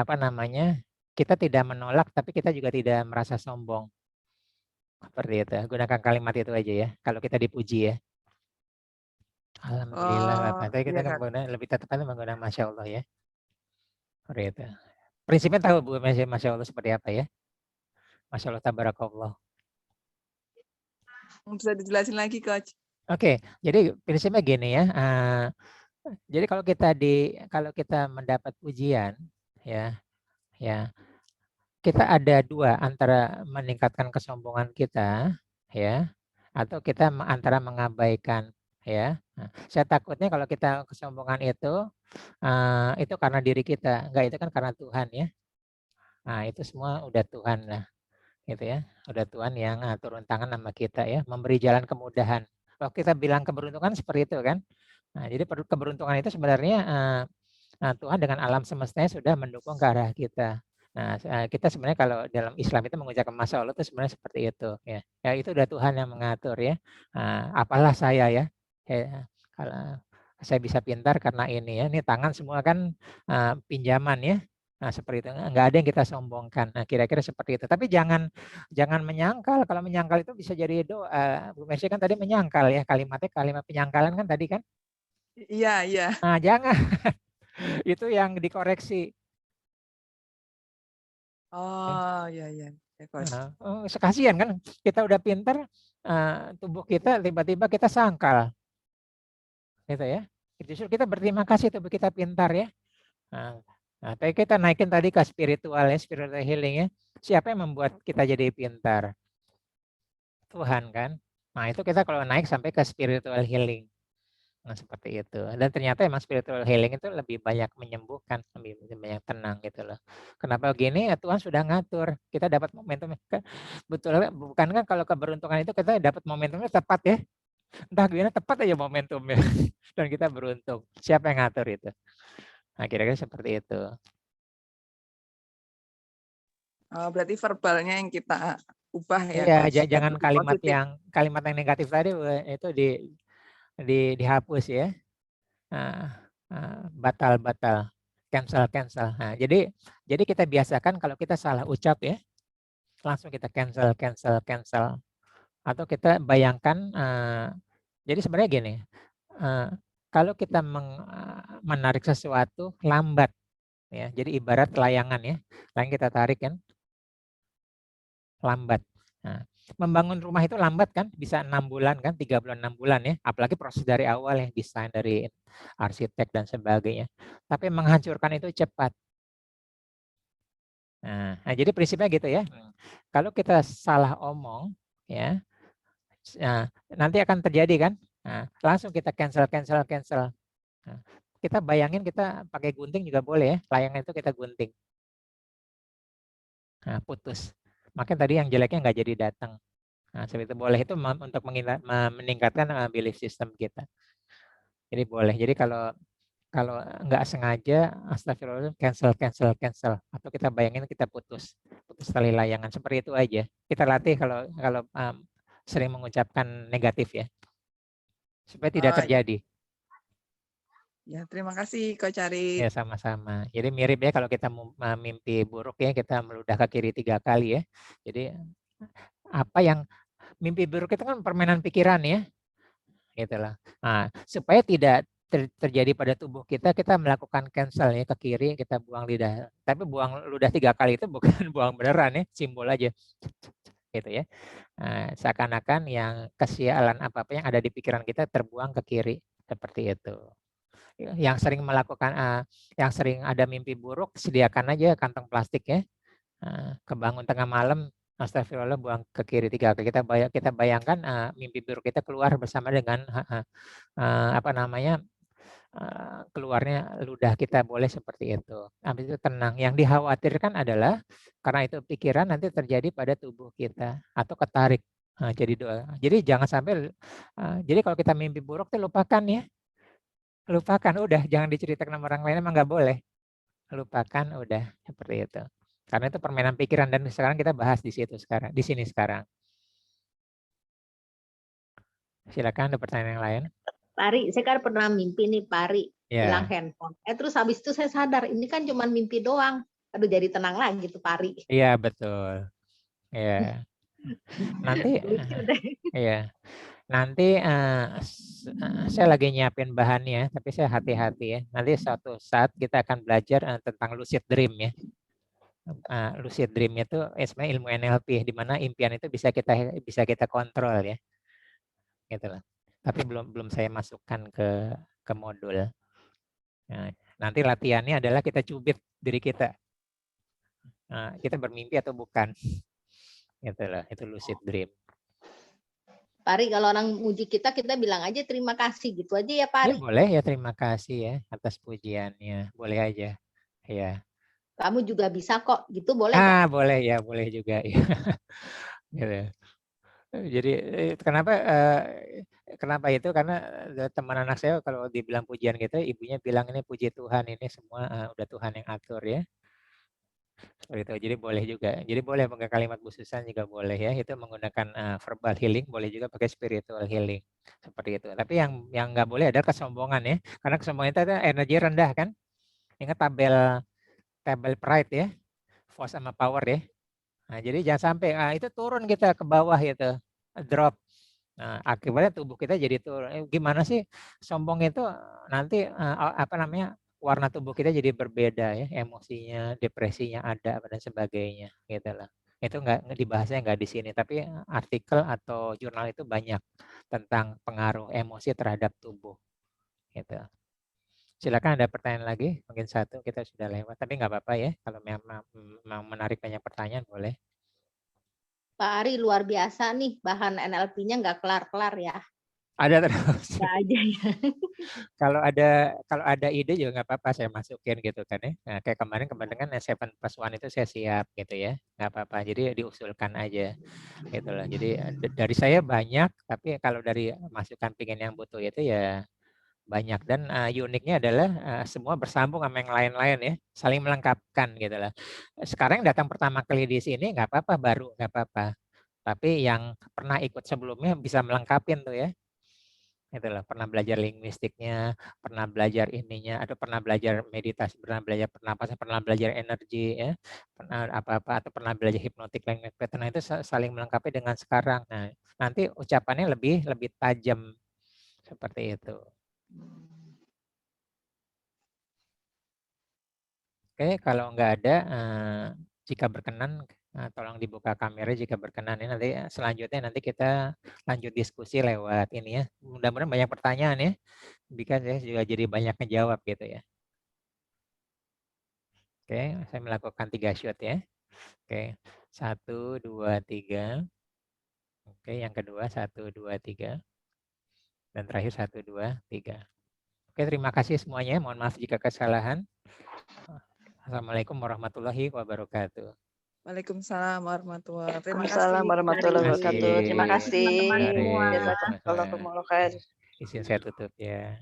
apa namanya, kita tidak menolak tapi kita juga tidak merasa sombong. Seperti itu. Gunakan kalimat itu aja ya, kalau kita dipuji ya. Alhamdulillah. Tapi kita kan lebih tepatnya menggunakan Masya Allah ya. Seperti itu. Prinsipnya tahu Bu Masya Allah seperti apa ya? Masya Allah tabarakallah. Bisa dijelasin lagi Coach? Oke, jadi prinsipnya gini ya. Jadi kalau kita mendapat pujian ya kita ada dua, antara meningkatkan kesombongan kita ya atau kita antara mengabaikan ya. Nah, saya takutnya kalau kita kesombongan itu karena diri kita, enggak, itu kan karena Tuhan ya. Nah, itu semua udah Tuhan lah gitu ya. Udah Tuhan yang turun tangan sama kita ya, memberi jalan kemudahan. Kalau kita bilang keberuntungan seperti itu kan. Nah, jadi keberuntungan itu sebenarnya Tuhan dengan alam semestanya sudah mendukung ke arah kita. Nah, kita sebenarnya kalau dalam Islam itu mengucapkan Masya Allah itu sebenarnya seperti itu ya. Ya itu udah Tuhan yang mengatur ya. Apalah saya ya. Kalau saya bisa pintar karena ini ya. Ini tangan semua kan pinjaman ya. Nah, seperti itu. Enggak ada yang kita sombongkan. Nah, kira-kira seperti itu. Tapi jangan menyangkal. Kalau menyangkal itu bisa jadi doa. Bu Mercy kan tadi menyangkal ya, kalimatnya kalimat penyangkalan kan tadi kan? Iya. Nah, jangan. Itu yang dikoreksi. Oh, iya. Ya, Kasihan kan, kita udah pintar, tubuh kita tiba-tiba kita sangkal. Gitu ya. Justru kita berterima kasih tubuh kita pintar ya. Tapi kita naikin tadi ke spiritual ya, spiritual healing ya. Siapa yang membuat kita jadi pintar? Tuhan kan. Nah, itu kita kalau naik sampai ke spiritual healing. Nah, seperti itu. Dan ternyata emang spiritual healing itu lebih banyak menyembuhkan, lebih banyak tenang gitu loh. Kenapa begini? Ya, Tuhan sudah ngatur. Kita dapat momentum. Betul, bukan kan kalau keberuntungan itu kita dapat momentumnya tepat ya. Entah gimana tepat aja momentumnya. Dan kita beruntung. Siapa yang ngatur itu? Nah, kira-kira seperti itu. Oh, berarti verbalnya yang kita ubah ya. Iya, jangan kalimat yang negatif tadi itu dihapus ya. Batal. cancel. Nah, jadi kita biasakan kalau kita salah ucap ya, langsung kita cancel. Atau kita bayangkan, jadi sebenarnya gini, kalau kita menarik sesuatu lambat, ya, jadi ibarat layangan ya, layangan kita tarik kan, lambat. Nah, membangun rumah itu lambat kan, bisa 6 bulan kan, 3 bulan, 6 bulan ya, apalagi proses dari awal ya, desain dari arsitek dan sebagainya. Tapi menghancurkan itu cepat. Nah, jadi prinsipnya gitu ya. Kalau kita salah omong, ya, nanti akan terjadi kan. Nah, langsung kita cancel. Nah, kita bayangin kita pakai gunting juga boleh ya. Layangan itu kita gunting. Nah, putus. Makanya tadi yang jeleknya nggak jadi datang. Nah, seperti itu boleh itu untuk meningkatkan belief system kita. Jadi boleh. Jadi kalau nggak sengaja, astagfirullah, cancel. Atau kita bayangin kita putus tali layangan, seperti itu aja. Kita latih kalau sering mengucapkan negatif ya, supaya tidak terjadi. Ya, terima kasih Coach Ari. Ya, sama-sama. Jadi mirip ya kalau kita mimpi buruk ya, kita meludah ke kiri 3 kali ya. Jadi apa yang mimpi buruk itu kan permainan pikiran ya. Gitulah. Nah, supaya tidak terjadi pada tubuh kita melakukan cancel ya, ke kiri kita buang lidah. Tapi buang ludah 3 kali itu bukan buang beneran ya, simbol aja. Gitu ya. Nah, seakan-akan yang kesialan apa-apa yang ada di pikiran kita terbuang ke kiri, seperti itu. Yang sering melakukan, yang sering ada mimpi buruk, sediakan aja kantong plastik ya. Kebangun tengah malam, astagfirullah, buang ke kiri 3 kali. Kita bayangkan mimpi buruk kita keluar bersama dengan apa namanya, keluarnya ludah kita, boleh seperti itu. Habis itu tenang. Yang dikhawatirkan adalah karena itu pikiran nanti terjadi pada tubuh kita atau ketarik. Jadi doa. Jadi jangan sampai, jadi kalau kita mimpi buruk tuh lupakan ya. Lupakan, udah jangan diceritakan sama orang lain, emang nggak boleh. Lupakan, udah seperti itu. Karena itu permainan pikiran dan sekarang kita bahas di sini sekarang. Silakan, ada pertanyaan yang lain. Pak Ari, saya kan pernah mimpi nih Pak Ari, hilang Ya, handphone. Terus habis itu saya sadar ini kan cuma mimpi doang. Aduh, jadi tenang lagi tuh Pak Ari. iya betul. Ya, nanti, Lucu deh. ya, nanti saya lagi nyiapin bahannya, tapi saya hati-hati ya. Nanti suatu saat kita akan belajar tentang lucid dream ya. Lucid dream itu sebenarnya ilmu NLP, di mana impian itu bisa kita kontrol ya. Gitu lah. Tapi belum saya masukkan ke modul. Nah, nanti latihannya adalah kita cubit diri kita. Kita bermimpi atau bukan. Gitu lah, itu lucid dream. Pak Ari, kalau orang muji kita bilang aja terima kasih gitu aja ya Pak Ya Ari. boleh ya, terima kasih ya atas pujiannya. Boleh aja. Ya. Kamu juga bisa kok, gitu boleh nggak? Boleh ya, boleh juga ya. Gitu. Jadi kenapa itu? Karena teman anak saya kalau dibilang pujian gitu, ibunya bilang ini puji Tuhan, ini semua udah Tuhan yang atur ya. Seperti itu. Jadi boleh juga. Jadi boleh pakai kalimat khususan juga boleh ya. Itu menggunakan verbal healing, boleh juga pakai spiritual healing. Seperti itu. Tapi yang nggak boleh ada kesombongan ya. Karena kesombongan itu ada energi rendah kan. Ingat tabel pride ya. Force sama power ya. Nah, jadi jangan sampai itu turun kita ke bawah gitu. Drop. Nah, akibatnya tubuh kita jadi turun. Gimana sih sombong itu nanti apa namanya, warna tubuh kita jadi berbeda ya, emosinya, depresinya ada dan sebagainya gitu lah. Itu nggak dibahasnya, nggak di sini, tapi artikel atau jurnal itu banyak tentang pengaruh emosi terhadap tubuh gitu. Silakan, ada pertanyaan lagi, mungkin satu, kita sudah lewat, tapi nggak apa-apa ya, kalau memang menarik banyak pertanyaan boleh. Pak Ari luar biasa nih, bahan NLP-nya nggak kelar-kelar ya. Ada terus. Ya aja ya. Kalau ada ide juga nggak apa-apa saya masukin gitu kan ya. Nah, kayak kemarin kan 7+1 itu saya siap gitu ya. Nggak apa-apa. Jadi diusulkan aja gitu loh. Jadi dari saya banyak, tapi kalau dari masukan pingin yang butuh itu ya banyak. Dan uniknya adalah semua bersambung sama yang lain-lain ya. Saling melengkapkan gitu loh. Sekarang yang datang pertama kali di sini nggak apa-apa, baru nggak apa-apa. Tapi yang pernah ikut sebelumnya bisa melengkapin tuh ya. Itulah, pernah belajar linguistiknya, pernah belajar ininya, atau pernah belajar meditasi, pernah belajar pernapasan, pernah belajar energi ya, pernah apa-apa, atau pernah belajar hypnotic language pattern. Nah, itu saling melengkapi dengan sekarang. Nah, nanti ucapannya lebih tajam seperti itu. Oke, kalau nggak ada, jika berkenan, tolong dibuka kamera jika berkenan. Ya, nanti selanjutnya nanti kita lanjut diskusi lewat ini ya. Mudah-mudahan banyak pertanyaan ya. Bikin saya juga jadi banyak ngejawab gitu ya. Oke, saya melakukan 3 shot ya. Oke, 1, 2, 3. Oke, yang kedua 1, 2, 3. Dan terakhir 1, 2, 3. Oke, terima kasih semuanya. Mohon maaf jika kesalahan. Assalamualaikum warahmatullahi wabarakatuh. Waalaikumsalam warahmatullahi wabarakatuh. Terima kasih. Waalaikumsalam warahmatullahi wabarakatuh. Terima kasih. teman-teman Mari, semua. Jazakallahu khair. izin saya tutup ya.